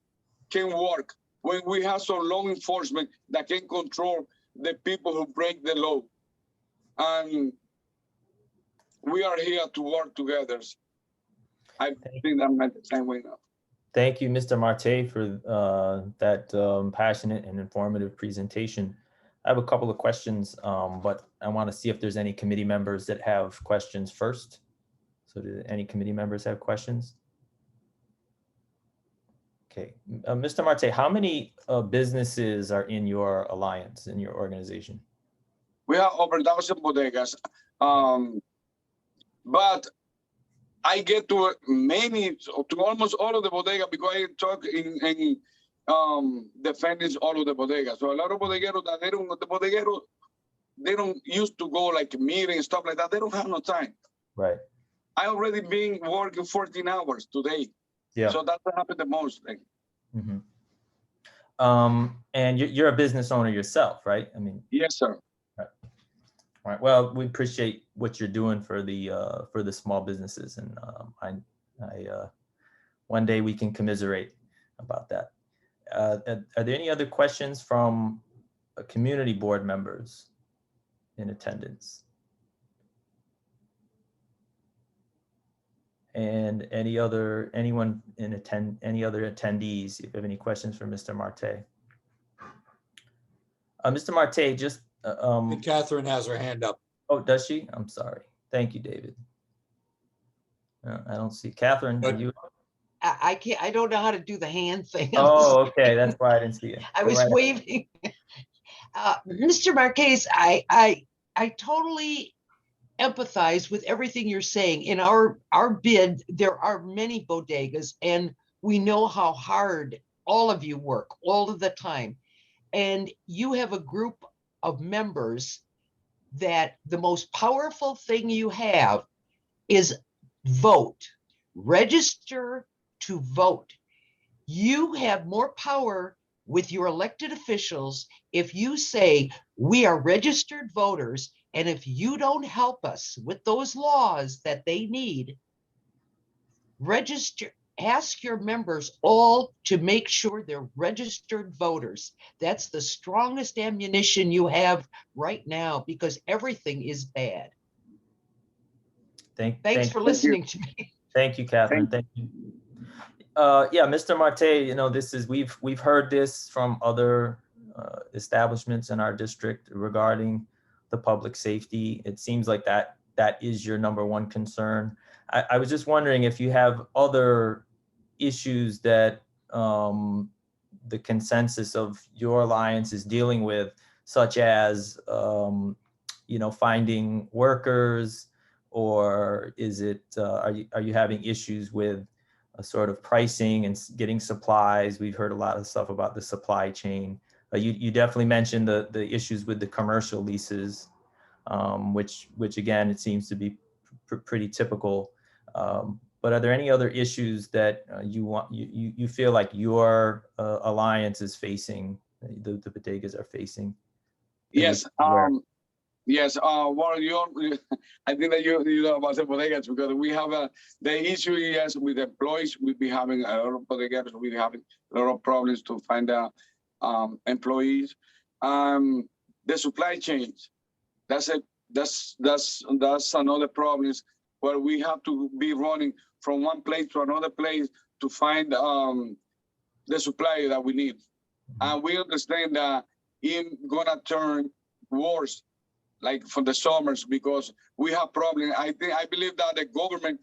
can work, when we have some law enforcement that can control the people who break the law. And we are here to work together. I think I'm at the same way now. Thank you, Mr. Marte, for that passionate and informative presentation. I have a couple of questions, but I want to see if there's any committee members that have questions first. So do any committee members have questions? Okay, Mr. Marte, how many businesses are in your alliance, in your organization? We have over 1,000 bodegas, but I get to almost all of the bodegas because I talk in defending all of the bodegas. So a lot of bodegueros they don't used to go like meetings and stuff like that. They don't have no time. Right. I already been working 14 hours today. Yeah. So that's what happened the most. Like. Mm-hmm. And you're a business owner yourself, right? I mean. Yes, sir. Right. All right. Well, we appreciate what you're doing for the small businesses, and one day we can commiserate about that. Are there any other questions from community board members in attendance? And any other attendees, if you have any questions for Mr. Marte? Mr. Marte, just And Catherine has her hand up. oh, does she? I'm sorry. Thank you, David. I don't see Catherine. Are you? I can't, I don't know how to do the hand thing. Oh, okay. That's why I didn't see it. I Go was right ahead. waving. Mr. Marquez, I totally empathize with everything you're saying. In our bid, there are many bodegas, and we know how hard all of you work all of the time. And you have a group of members that the most powerful thing you have is vote. Register to vote. You have more power with your elected officials if you say, we are registered voters, and if you don't help us with those laws that they need, register, ask your members all to make sure they're registered voters. That's the strongest ammunition you have right now, because everything is bad. Thanks for listening to me. Thank you, Catherine. Thank you. Yeah, Mr. Marte, you know, this is, we've heard this from other establishments in our district regarding the public safety. It seems like that is your number one concern. I was just wondering if you have other issues that the consensus of your alliance is dealing with, such as, you know, finding workers, or is it, are you having issues with a sort of pricing and getting supplies? We've heard a lot of stuff about the supply chain. You definitely mentioned the issues with the commercial leases, which again, it seems to be pretty typical. But are there any other issues that you feel like your alliance is facing, the bodegas are facing? Yes. Yes. Well, I think that you know about the bodegas, because we have the issue is with employees. We'll be having a lot of bodegas. We'll be having a lot of problems to find employees. The supply chains. That's another problem. where we have to be running from one place to another place to find the supply that we need. And we understand that it's gonna turn worse, like for the summers, because we have problems. I believe that the government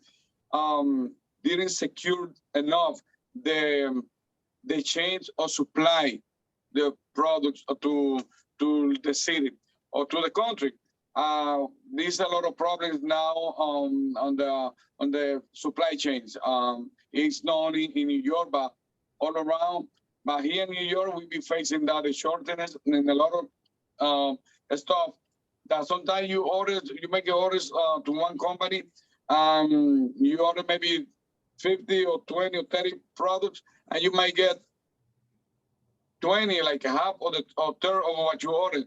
didn't secure enough the change of supply, the products to the city or to the country. There's a lot of problems now on the supply chains. It's not only in New York, but all around. But here in New York, we've been facing that shortages and a lot of stuff that sometimes you make orders to one company, you order maybe 50 or 20 or 30 products, and you might get 20, like half or third of what you ordered.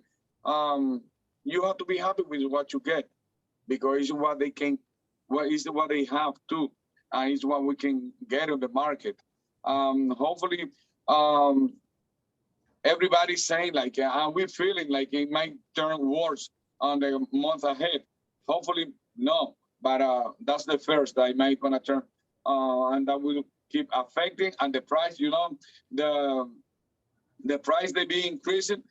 You have to be happy with what you get, because it's what they can, what they have too, and it's what we can get on the market. Hopefully, everybody's saying like, we're feeling like it might turn worse on the month ahead. Hopefully, no, but that's the first that it might gonna turn, and that will keep affecting. And the price, you know, the price they be increasing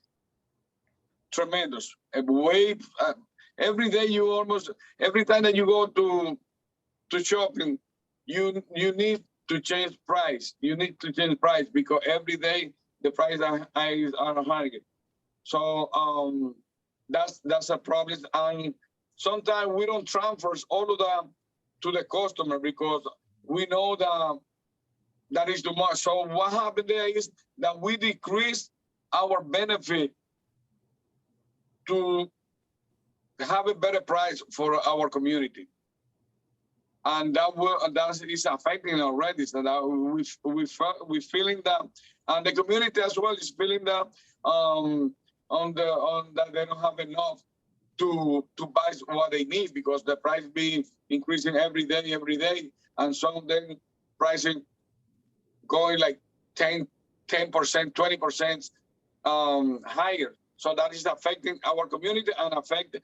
tremendous. Every day every time that you go to shopping, you need to change price. You need to change price because every day the price are higher. So that's a problem. And sometimes we don't transfer all of that to the customer because we know that is too much. So what happened there is that we decrease our benefit to have a better price for our community. And that is affecting already. So that we're feeling that, and the community as well is feeling that that they don't have enough to buy what they need because the price be increasing every day, and some of them pricing going like 10%, 20% higher. So that is affecting our community and affecting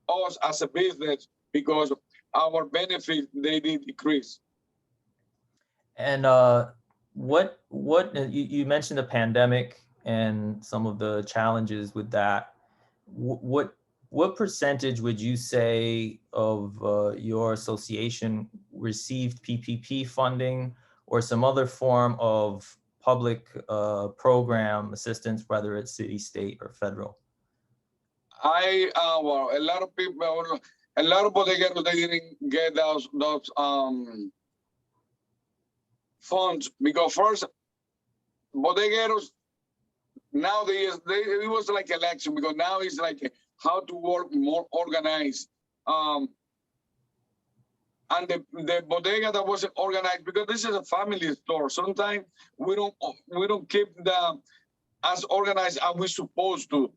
us as a business because our benefits, they did decrease. And you mentioned the pandemic and some of the challenges with that. What percentage would you say of your association received PPP funding or some other form of public program assistance, whether it's city, state, or federal? Well, a lot of people, a lot of bodegueros, they didn't get those funds because first, bodegueros, nowadays, it was like election because now it's like how to work more organized. And the bodega that wasn't organized, because this is a family store. Sometimes we don't keep as organized as we're supposed to.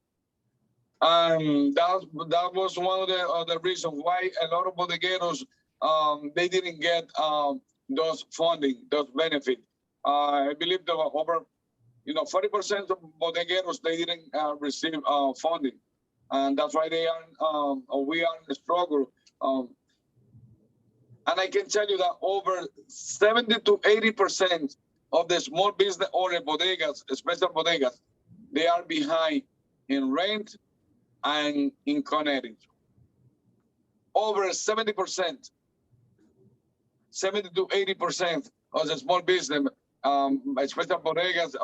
That was one of the reasons why a lot of bodegueros they didn't get those funding, those benefits. I believe there were over 40% of bodegueros they didn't receive funding, and that's why we are in a struggle. And I can tell you that over 70 to 80% of the small business owner bodegas, special bodegas, they are behind in rent and in Connecticut. Over 70%, 70 to 80% of the small business, special bodegas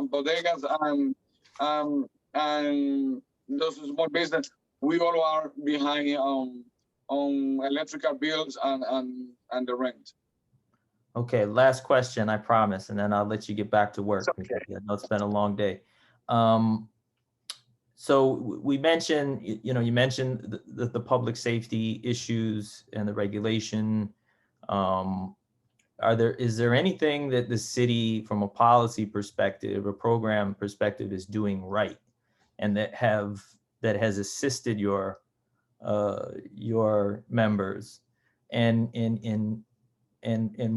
and those small business, we all are behind on electrical bills and the rent. Okay, last question, I promise, and then I'll let you get back to work. Okay. Because I know it's been a long day. So we mentioned, you mentioned the public safety issues and the regulation. Is there anything that the city, from a policy perspective or program perspective, is doing right, and that has assisted your members, and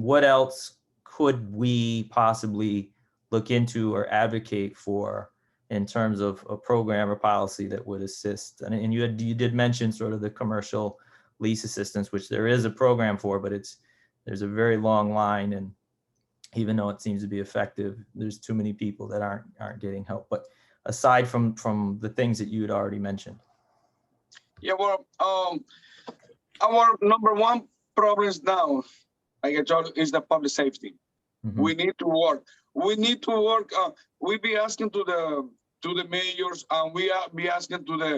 what else could we possibly look into or advocate for in terms of a program or policy that would assist? And you did mention sort of the commercial lease assistance, which there is a program for, but there's a very long line, and even though it seems to be effective, there's too many people that aren't getting help. But aside from the things that you had already mentioned. Yeah, well, our number one problems now, like I told you, is the public safety. Mhm. We need to work. We need to work. We be asking to the mayors, and we are be asking to the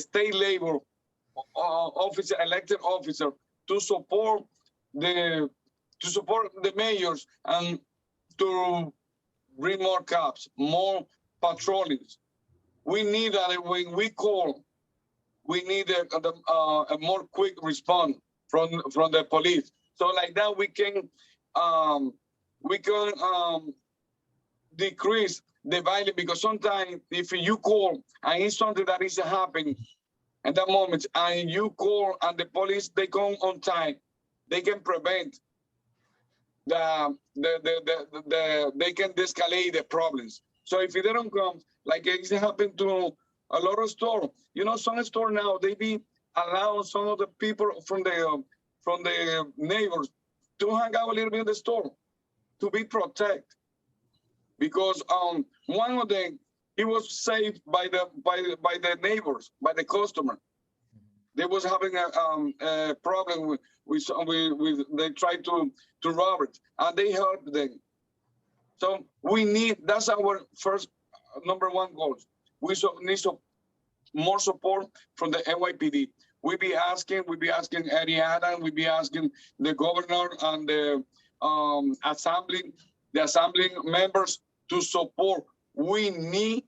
state labor officer, elected officer, to support the mayors and to bring more cops, more patrollings. We need that when we call, we need a more quick response from the police. So like that we can decrease the violence, because sometimes if you call and it's something that is happening at that moment, and you call and the police, they come on time, they can prevent they can de-escalate the problems. So if they don't come, like it's happened to a lot of stores, some store now, they be allowing some of the people from the neighbors to hang out a little bit in the store to be protected. Because one of them, he was saved by the neighbors, by the customer. They was having a problem with they tried to rob it, and they helped them. So that's our first number one goal. We need more support from the NYPD. We be asking Eddie Adam, we be asking the governor and the assembly members to support. We need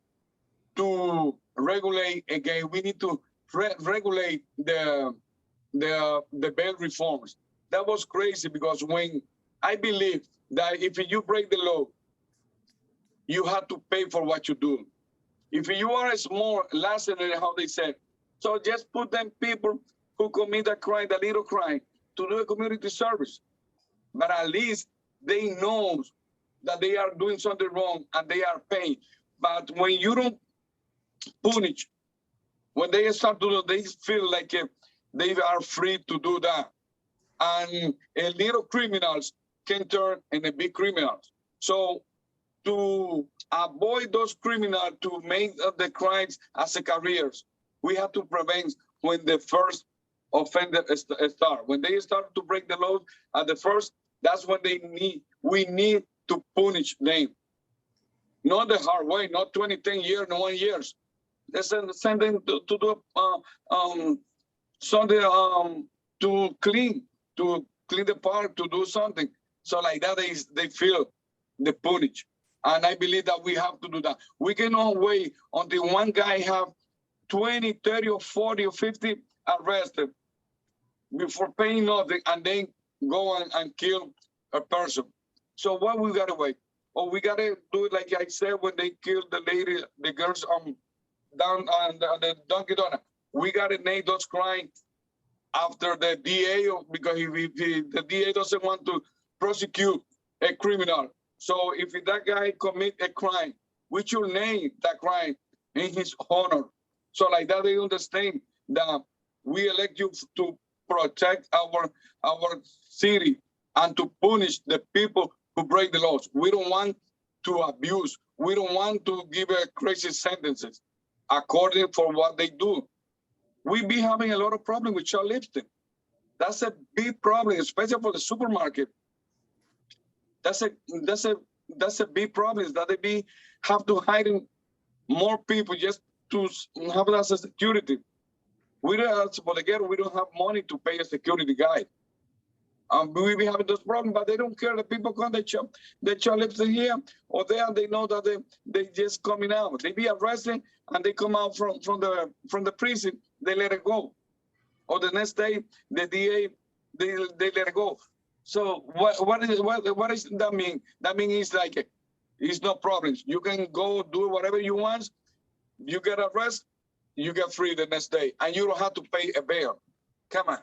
to regulate again. We need to regulate the bail reforms. That was crazy, because when I believe that if you break the law, you have to pay for what you do. If you are a small listener, how they said, so just put them people who commit a crime, the little crime, to do a community service. But at least they know that they are doing something wrong and they are paying. But when you don't punish, when they start to do, they feel like they are free to do that. And little criminals can turn into big criminals. So to avoid those criminals to make the crimes as a careers, we have to prevent when the first offender start. When they start to break the laws at the first, that's when we need to punish them. Not the hard way, not 20, 10 years, no 1 year. Let's send them to do something to clean the park, to do something. So like that, they feel the punish. And I believe that we have to do that. We cannot wait until one guy have 20, 30, or 40, or 50 arrested before paying nothing, and then go and kill a person. So what we gotta wait? Or we gotta do it like I said when they killed the lady, the girls down on the Dunkin' Donuts. We gotta name those crimes after the DA, because if the DA doesn't want to prosecute a criminal. So if that guy commit a crime, we should name that crime in his honor. So like that, they understand that we elect you to protect our city and to punish the people who break the laws. We don't want to abuse. We don't want to give crazy sentences according for what they do. We be having a lot of problem with shoplifting. That's a big problem, especially for the supermarket. That's a big problem, is that they have to hire more people just to have that as a security. We don't have money to pay a security guy. We be having those problems, but they don't care. The people come, they shoplifting here or there, and they know that they just coming out. They be arrested and they come out from the prison. They let it go, or the next day the DA they let it go. So what does that mean? That means it's like it's no problems. You can go do whatever you want. You get arrested, you get free the next day, and you don't have to pay a bail. Come on.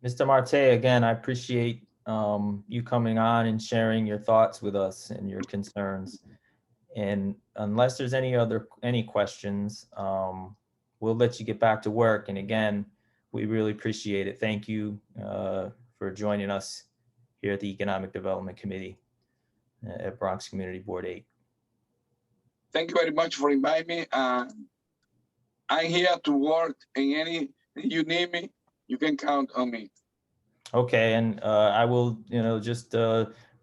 Mr. Marte, again, I appreciate you coming on and sharing your thoughts with us and your concerns. And unless there's any questions, we'll let you get back to work. And again, we really appreciate it. Thank you for joining us here at the Economic Development Committee at Bronx Community Board 8. Thank you very much for inviting me. I'm here to work in any, you need me, you can count on me. Okay, and I will, just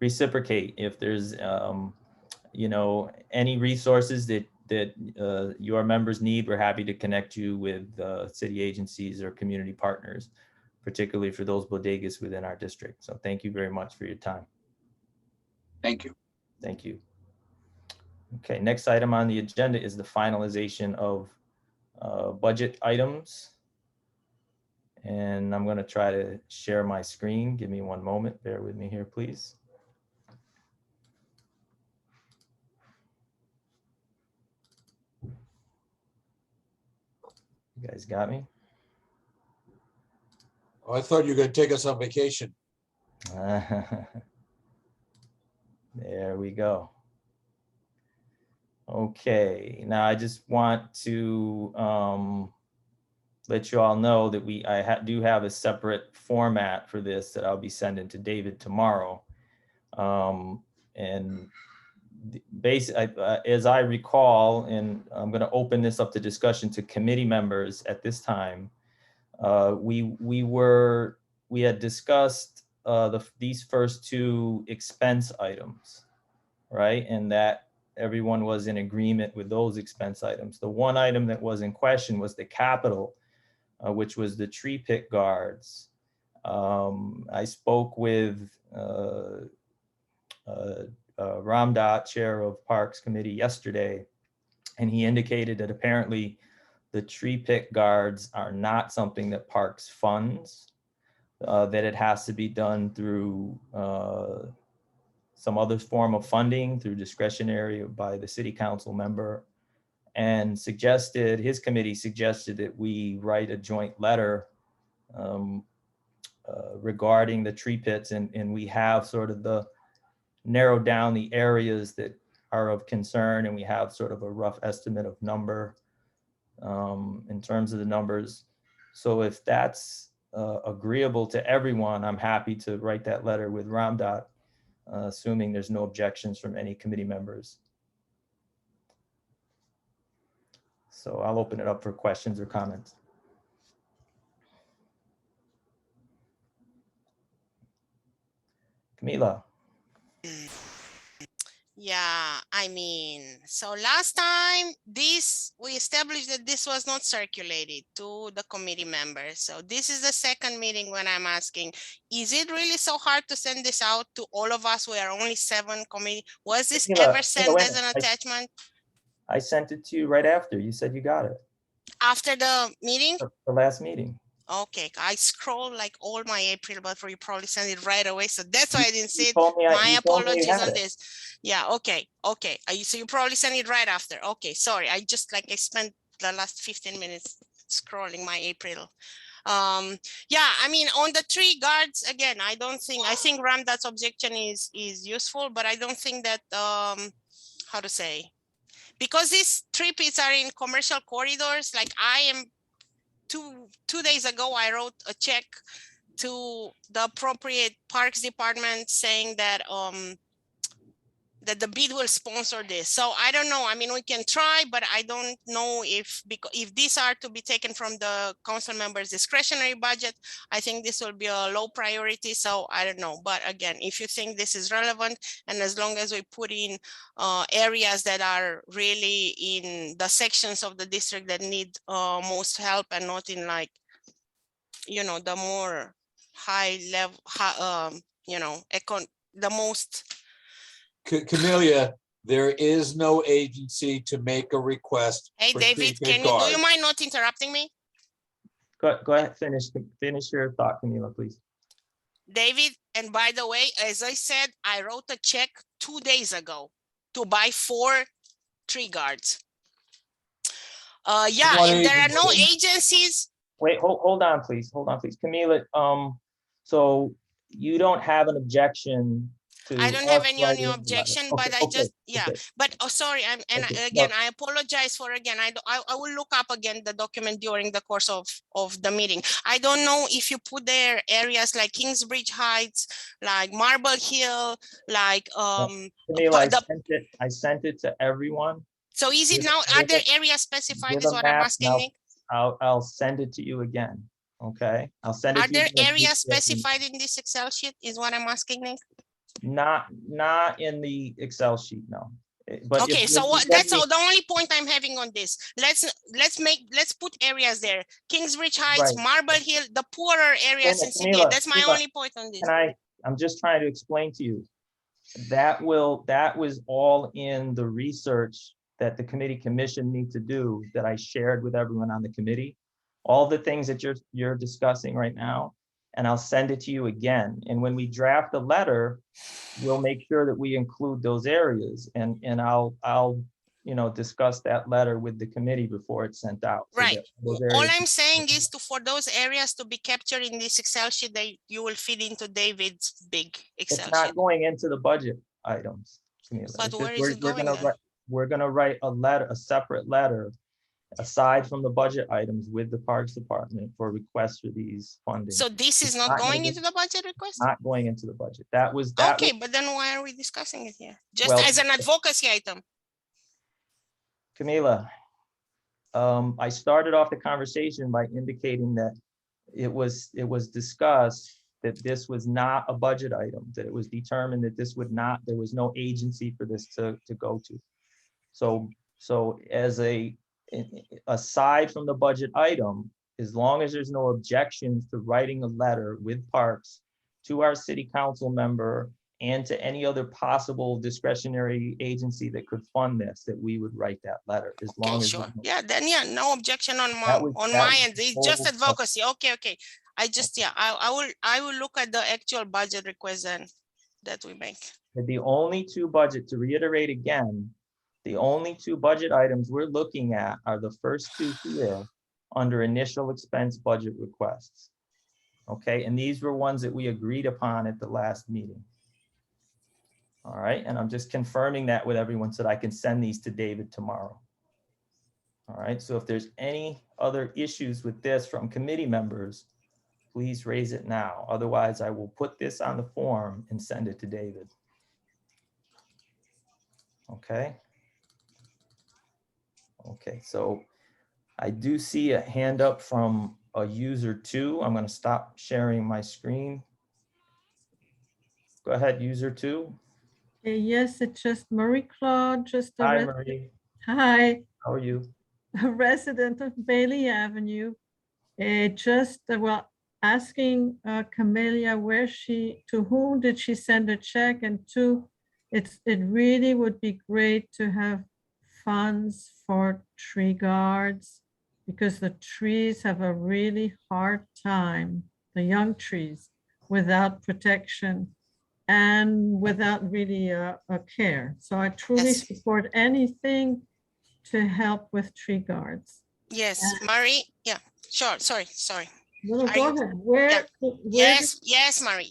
reciprocate if there's, any resources that your members need. We're happy to connect you with city agencies or community partners, particularly for those bodegas within our district. So thank you very much for your time. Thank you. Thank you. Okay, next item on the agenda is the finalization of budget items. And I'm going to try to share my screen. Give me one moment. Bear with me here, please. You guys got me? Oh, I thought you were going to take us on vacation. There we go. Okay, now I just want to let you all know that I do have a separate format for this that I'll be sending to David tomorrow. And basically, as I recall, and I'm going to open this up to discussion to committee members at this time, we had discussed these first two expense items, right? And that everyone was in agreement with those expense items. The one item that was in question was the capital, which was the tree pit guards. I spoke with Ramdat, chair of Parks Committee, yesterday, and he indicated that apparently the tree pit guards are not something that Parks funds, that it has to be done through some other form of funding, through discretionary by the city council member, and his committee suggested that we write a joint letter regarding the tree pits, and we have sort of narrowed down the areas that are of concern, and we have sort of a rough estimate of number in terms of the numbers. So if that's agreeable to everyone, I'm happy to write that letter with Ramdat, assuming there's no objections from any committee members. So I'll open it up for questions or comments. Camila. Yeah, I mean, so last time we established that this was not circulated to the committee members. So this is the second meeting when I'm asking, is it really so hard to send this out to all of us? We are only 7 committee. Was this ever sent as an attachment? I sent it to you right after. You said you got it. After the meeting? The last meeting. Okay, I scroll like all my April, but you probably send it right away. So that's why I didn't see it. My apologies on this. Yeah, okay. So you probably send it right after. Okay, sorry. I spent the last 15 minutes scrolling my April. Yeah, I mean, on the tree guards, again, I think Ramdat's objection is useful, but I don't think that, how to say, because these tree pits are in commercial corridors, like I am, two days ago, I wrote a check to the appropriate Parks Department saying that that the bid will sponsor this. So I don't know. I mean, we can try, but I don't know if these are to be taken from the council members' discretionary budget, I think this will be a low priority. So I don't know. But again, if you think this is relevant, and as long as we put in areas that are really in the sections of the district that need most help, and not in the more high level, the most. Camelia, there is no agency to make a request. Hey, for David, tree pit do guards. you mind not interrupting me? Go ahead, finish your thought, Camila, please. David, and by the way, as I said, I wrote a check 2 days ago to buy 4 tree guards. Yeah, What and there are no agency? agencies. Wait, hold on, please. Camila, so you don't have an objection I don't have us any writing a letter. objection, but Okay, I just, okay, yeah, okay. but, oh, sorry, Okay, again, no. I apologize for, again, I will look up again the document during the course of the meeting. I don't know if you put there areas like Kingsbridge Heights, like Marble Hill, like, Camila, the- I sent it to everyone. so is it With- now, are with there a- areas specified with is a what I'm map. asking, Now, Nick? I'll send it to you again, okay? I'll send it Are to you. there again. areas specified in this Excel sheet is what I'm asking, Nick? Not in the Excel sheet, no. But if Okay, you- so you what, send that's me- all, the only point I'm having on this. Let's put areas there. Kingsbridge Heights, Right. Marble Hill, the poorer areas in CBA. Camila, That's my Camila, only point on this. I'm just trying to explain to you. That was all in the research that the committee commission need to do that I shared with everyone on the committee. All the things that you're discussing right now, and I'll send it to you again. And when we draft a letter, we'll make sure that we include those areas, and I'll discuss that letter with the committee before it's sent out. so Right. that those All areas- I'm saying is for those areas to be captured in this Excel sheet, you will feed into David's big Excel It's not sheet. going into the budget items. Camila. But It's where just- is it going then? We're gonna write a letter, a separate letter, aside from the budget items with the Parks Department for requests for these funding. So this is It's not not gonna going be- into the budget request? Not going into the budget. That was. Okay, but then why are we discussing it here? Just Well- as an advocacy item. Camila, I started off the conversation by indicating that it was discussed that this was not a budget item, that it was determined that there was no agency for this to go to. So as aside from the budget item, as long as there's no objections to writing a letter with Parks to our city council member and to any other possible discretionary agency that could fund this, that we would write that letter, as long Okay, as. sure. there's no- Yeah, then yeah, no objection on That was- my that was end. the It's just whole- advocacy. Okay. I just, yeah, I will look at the actual budget request then that we make. The only two budget, to reiterate again, the only two budget items we're looking at are the first two here under initial expense budget requests. Okay, and these were ones that we agreed upon at the last meeting. All right, and I'm just confirming that with everyone so that I can send these to David tomorrow. All right, so if there's any other issues with this from committee members, please raise it now. Otherwise, I will put this on the form and send it to David. Okay. Okay, so I do see a hand up from a user 2. I'm going to stop sharing my screen. Go ahead, user 2. Yes, it's just Marie Claude, just a Hi, Marie. hi, How are you? a resident of Bailey Avenue. Well, asking Camelia to whom did she send a check, and it really would be great to have funds for tree guards, because the trees have a really hard time, the young trees, without protection and without really a care. So I truly Yes. support anything to help with tree guards. Yes, Marie, yeah, sure, sorry. No, Are go you- ahead. Where? Yes, Marie,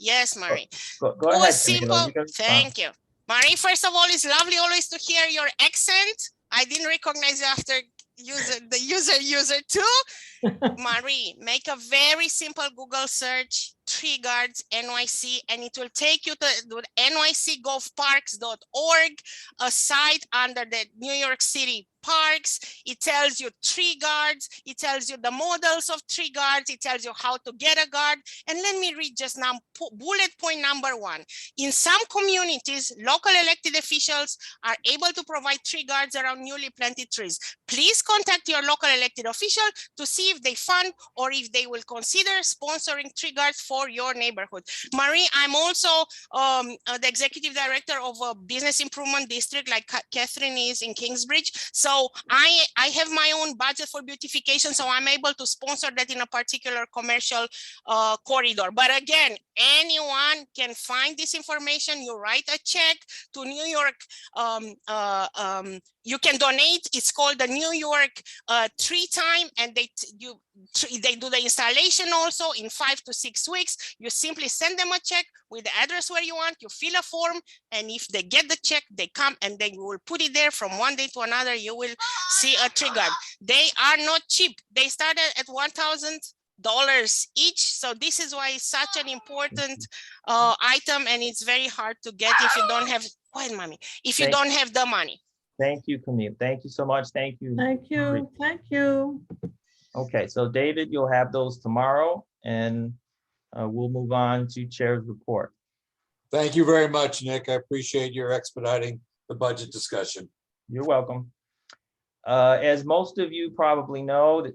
Go Oh, ahead. simple. Camila, you can respond. Thank you. Marie, first of all, it's lovely always to hear your accent. I didn't recognize you after user 2. Marie, make a very simple Google search, tree guards NYC, and it will take you to nycgovparks.org, a site under the New York City parks. It tells you tree guards, it tells you the models of tree guards, it tells you how to get a guard. And let me read just now bullet point number 1. In some communities, local elected officials are able to provide tree guards around newly planted trees. Please contact your local elected official to see if they fund or if they will consider sponsoring tree guards for your neighborhood. Marie, I'm also the executive director of a business improvement district like Catherine is in Kingsbridge. So I have my own budget for beautification, so I'm able to sponsor that in a particular commercial corridor. But again, anyone can find this information. You write a check to New York. You can donate. It's called the New York Tree Time, and they do the installation also in 5 to 6 weeks. You simply send them a check with the address where you want, you fill a form, and if they get the check, they come and they will put it there. From one day to another, you will see a tree guard. They are not cheap. They started at $1,000 each. So this is why it's such an important item, and it's very hard to get if you don't have, quiet, mommy, if you don't have the money. Thank you, Camille. Thank you so much. Thank you. Thank you, thank you. Okay, so David, you'll have those tomorrow, and we'll move on to Chair's report. Thank you very much, Nick. I appreciate your expediting the budget discussion. You're welcome. As most of you probably know,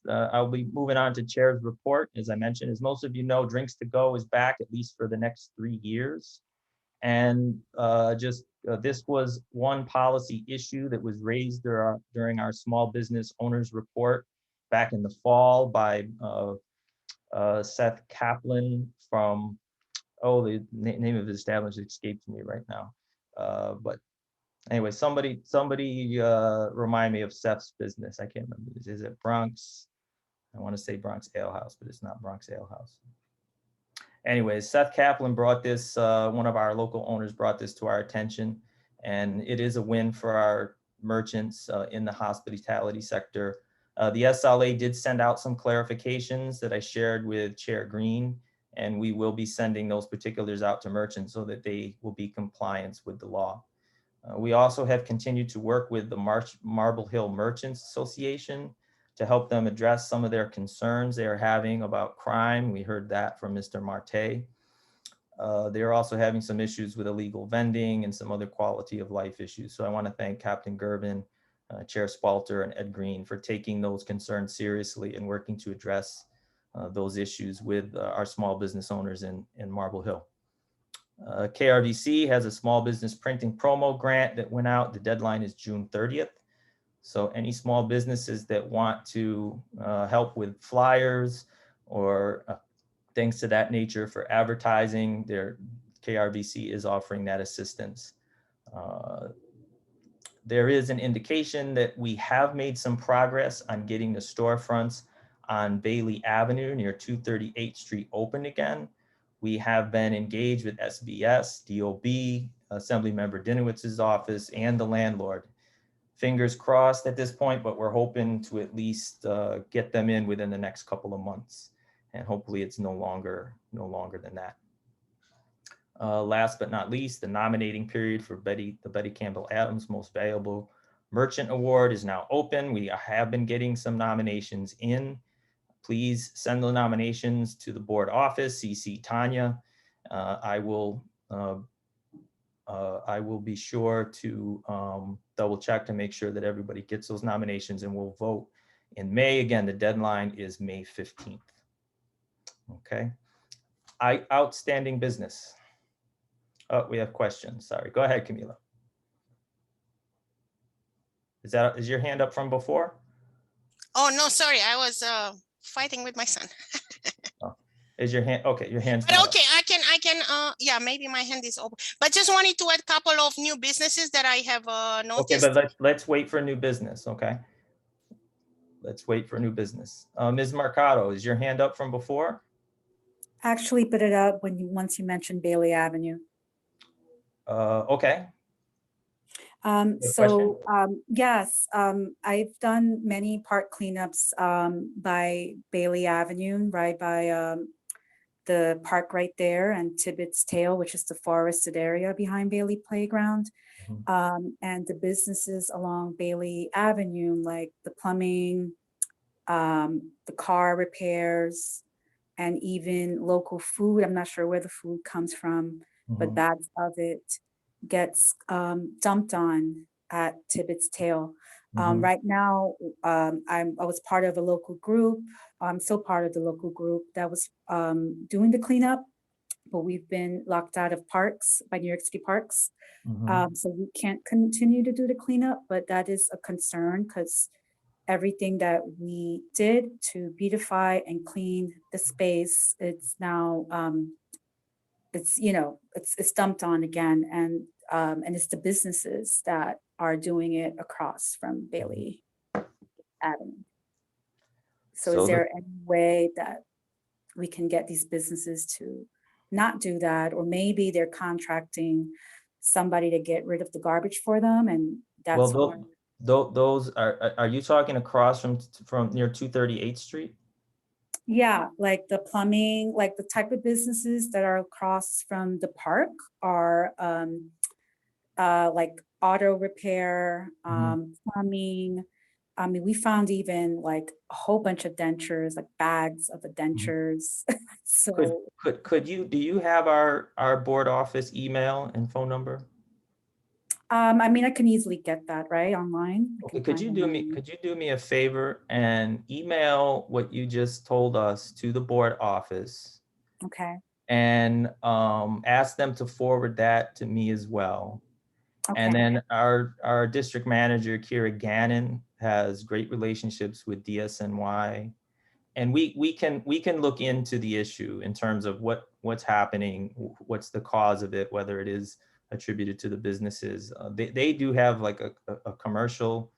I'll be moving on to Chair's report. As I mentioned, as most of you know, Drinks to Go is back at least for the next 3 years. And this was one policy issue that was raised during our small business owners report back in the fall by Seth Kaplan from, the name of his establishment escapes me right now. But anyway, somebody remind me of Seth's business. I can't remember. Is it Bronx? I want to say Bronx Ale House, but it's not Bronx Ale House. Anyways, Seth Kaplan brought this, one of our local owners brought this to our attention, and it is a win for our merchants in the hospitality sector. The SLA did send out some clarifications that I shared with Chair Green, and we will be sending those particulars out to merchants so that they will be compliant with the law. We also have continued to work with the Marble Hill Merchants Association to help them address some of their concerns they are having about crime. We heard that from Mr. Marte. They're also having some issues with illegal vending and some other quality of life issues. So I want to thank Captain Gerben, Chair Spalter, and Ed Green for taking those concerns seriously and working to address those issues with our small business owners in Marble Hill. KRVC has a small business printing promo grant that went out. The deadline is June 30th. So any small businesses that want to help with flyers or things to that nature for advertising, their KRVC is offering that assistance. There is an indication that we have made some progress on getting the storefronts on Bailey Avenue near 238th Street open again. We have been engaged with SBS, DOB, Assemblymember Dinowitz's office, and the landlord. Fingers crossed at this point, but we're hoping to at least get them in within the next couple of months. And hopefully it's no longer than that. Last but not least, the nominating period for the Betty Campbell Adams Most Valuable Merchant Award is now open. We have been getting some nominations in. Please send the nominations to the board office, CC Tanya. I will be sure to double check to make sure that everybody gets those nominations, and we'll vote in May. Again, the deadline is May 15th. Okay. Outstanding business. Oh, we have questions. Sorry. Go ahead, Camila. Is your hand up from before? Oh, no, sorry. I was fighting with my son. Oh, is your hand, okay, your hand's But not up. okay, I can, yeah, maybe my hand is open, but just wanted to add a couple of new businesses that I have Okay, noticed. but let's wait for new business, okay? Let's wait for new business. Ms. Mercado, is your hand up from before? Actually put it up once you mentioned Bailey Avenue. Okay. Yes, I've done many park cleanups by Bailey Avenue, right by the park right there, and Tibbetts Tail, which is the forested area behind Bailey Playground. And the businesses along Bailey Avenue, like the plumbing, the car repairs, and even local food. I'm not sure where the food comes from, but bags of it gets dumped on at Tibbetts Tail. Right now, I was part of a local group. I'm still part of the local group that was doing the cleanup, but we've been locked out of parks by New York City Parks. So we can't continue to do the cleanup, but that is a concern because everything that we did to beautify and clean the space, it's now, it's dumped on again. And it's the businesses that are doing it across from Bailey Avenue. So is there any way that we can get these businesses to not do that, or maybe they're contracting somebody to get rid of the garbage for them, and that's Well, more. those are you talking across from near 238th Street? Yeah, like the plumbing, like the type of businesses that are across from the park are like auto repair, plumbing. I mean, we found even like a whole bunch of dentures, like bags of the dentures. So Do you have our board office email and phone number? I mean, I can easily get that right online. I Okay, can could find you them do me, online. could you do me a favor and email what you just told us to the board office Okay, and ask them to forward that to me as well. And okay, then our district manager, Kira Gannon, has great relationships with DSNY. And we can look into the issue in terms of what's happening, what's the cause of it, whether it is attributed to the businesses. They do have like a commercial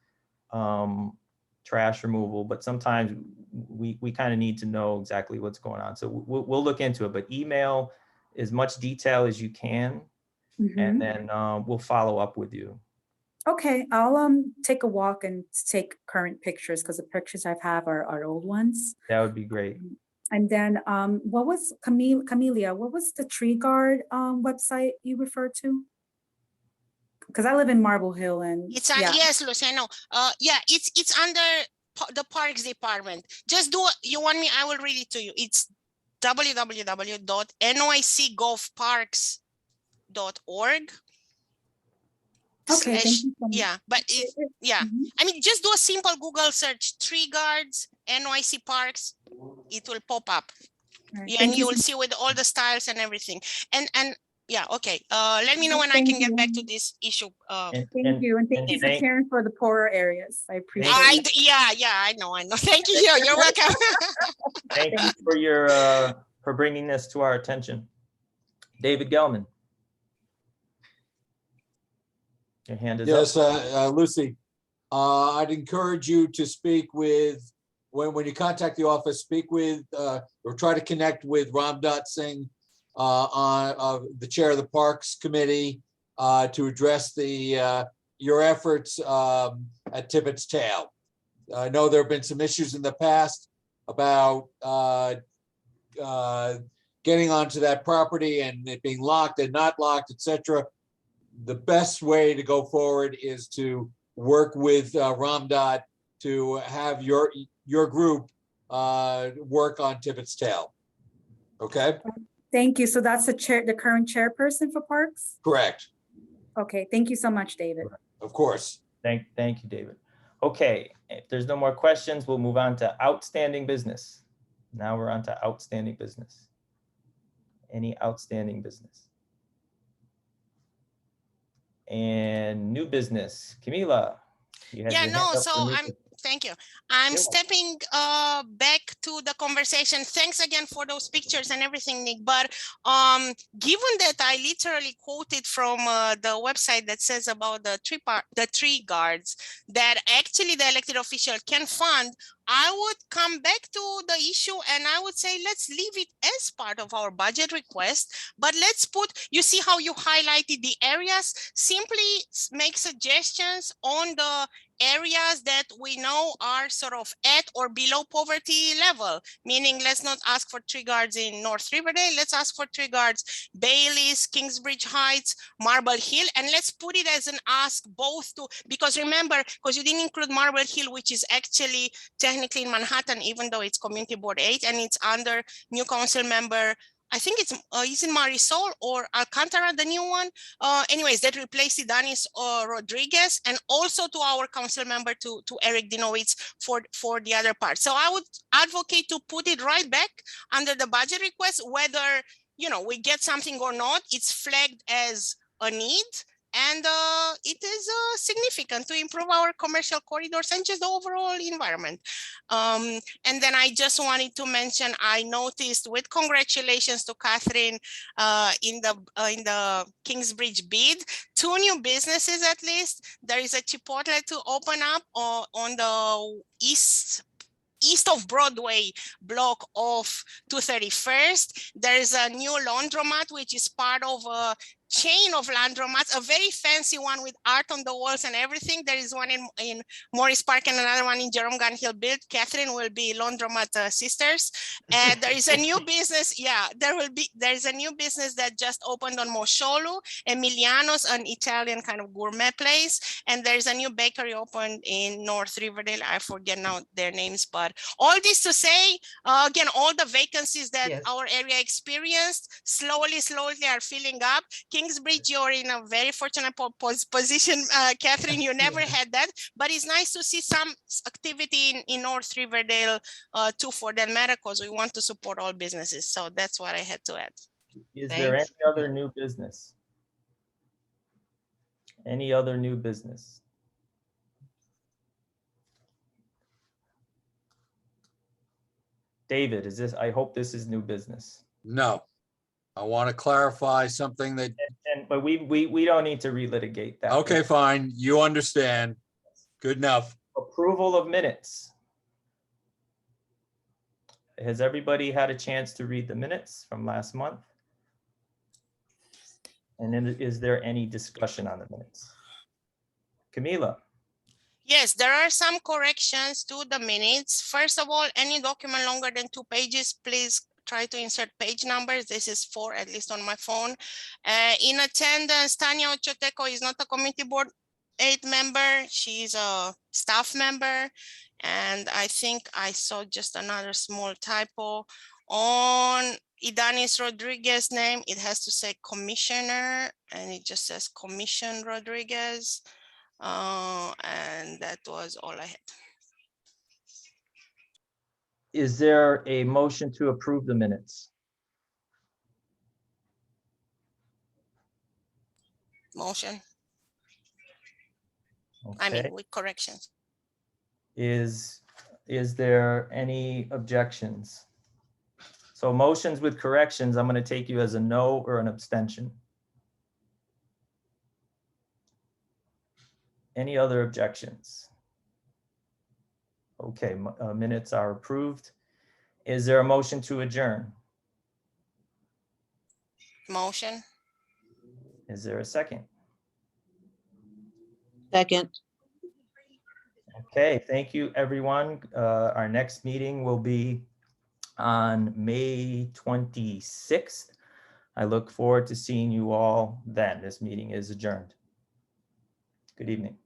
trash removal, but sometimes we kind of need to know exactly what's going on. So we'll look into it, but email as much detail as you can, and then we'll follow up with you. okay. I'll take a walk and take current pictures, because the pictures I have are old ones. That would be great. And then what was Camelia? What was the Tree Guard website you referred to? Because I live in Marble Hill, and It's yeah. yes, Luciano. Yeah, it's under the Parks Department. Just do you want me? I will read it to you. It's www.nycgolfparks.org. Okay, thank you so much. Yeah, but yeah, I mean, just do a simple Google search, Tree Guards, NYC Parks. It will pop up. Right, Yeah, and you will see with all the styles and everything. And yeah, okay. Let me know when I can get back to this issue. Thank you, and thank you for caring for the poorer areas. I appreciate it. Yeah, I know. Thank you. You're welcome. Thank you for bringing this to our attention. David Gelman. Your hand is up. Yes, Lucy, I'd encourage you to speak with, when you contact the office, speak with, or try to connect with Ramdat Singh, the chair of the Parks Committee, to address your efforts at Tibbetts Tail. I know there have been some issues in the past about getting onto that property and it being locked and not locked, etc. The best way to go forward is to work with Ramdat to have your group work on Tibbetts Tail. Okay. Thank you. So that's the current chairperson for Parks? Correct. Okay, thank you so much, David. Of course. Thank you, David. Okay, if there's no more questions, we'll move on to outstanding business. Now we're on to outstanding business. Any outstanding business? And new business. Camila. Yeah, no, so thank you. I'm stepping back to the conversation. Thanks again for those pictures and everything, Nick. But given that I literally quoted from the website that says about the tree guards that actually the elected official can fund, I would come back to the issue and I would say, let's leave it as part of our budget request, but let's put, you see how you highlighted the areas, simply make suggestions on the areas that we know are sort of at or below poverty level, meaning let's not ask for tree guards in North Riverdale, let's ask for tree guards, Bailey's, Kingsbridge Heights, Marble Hill, and let's put it as an ask both to, because remember, because you didn't include Marble Hill, which is actually technically in Manhattan, even though it's Community Board 8 and it's under new council member, I think it's in Marisol or Alcantara, the new one. Anyways, that replaced Danis Rodriguez, and also to our council member to Eric Dinowitz for the other part. So I would advocate to put it right back under the budget request, whether we get something or not. It's flagged as a need, and it is significant to improve our commercial corridors and just the overall environment. And then I just wanted to mention, I noticed with congratulations to Catherine in the Kingsbridge bid, 2 new businesses at least. There is a Chipotle to open up on the east east of Broadway block of 231st. There is a new laundromat, which is part of a chain of laundromats, a very fancy one with art on the walls and everything. There is one in Morris Park and another one in Jerome Gun Hill built. Catherine will be laundromat sisters. And there is a new business. Yeah, there is a new business that just opened on Mosholu, Emiliano's, an Italian kind of gourmet place. And there's a new bakery opened in North Riverdale. I forget now their names, but all this to say, again, all the vacancies that Yes. our area experienced slowly are filling up. Kingsbridge, you're in a very fortunate position, Catherine. You never had that, but it's nice to see some activity in North Riverdale too, for that matter, because we want to support all businesses. So that's what I had to add. Is there any Thanks. other new business? Any other new business? David, I hope this is new business. No. I want to clarify something that, But we don't need to relitigate that. okay, fine, you understand. Good enough. Approval of minutes. Has everybody had a chance to read the minutes from last month? And then is there any discussion on the minutes? Camila? Yes, there are some corrections to the minutes. First of all, any document longer than 2 pages, please try to insert page numbers. This is 4, at least on my phone. In attendance, Tanya Ochoteco is not a committee board 8 member. She's a staff member. And I think I saw just another small typo on Idanis Rodriguez name. It has to say commissioner and it just says Commission Rodriguez. And that was all I had. Is there a motion to approve the minutes? Motion. I mean, Okay. with corrections. Is there any objections? So motions with corrections, I'm going to take you as a no or an abstention. Any other objections? Okay, minutes are approved. Is there a motion to adjourn? Motion. Is there a second? Second. Okay, thank you, everyone. Our next meeting will be on May 26th. I look forward to seeing you all then. This meeting is adjourned. Good evening.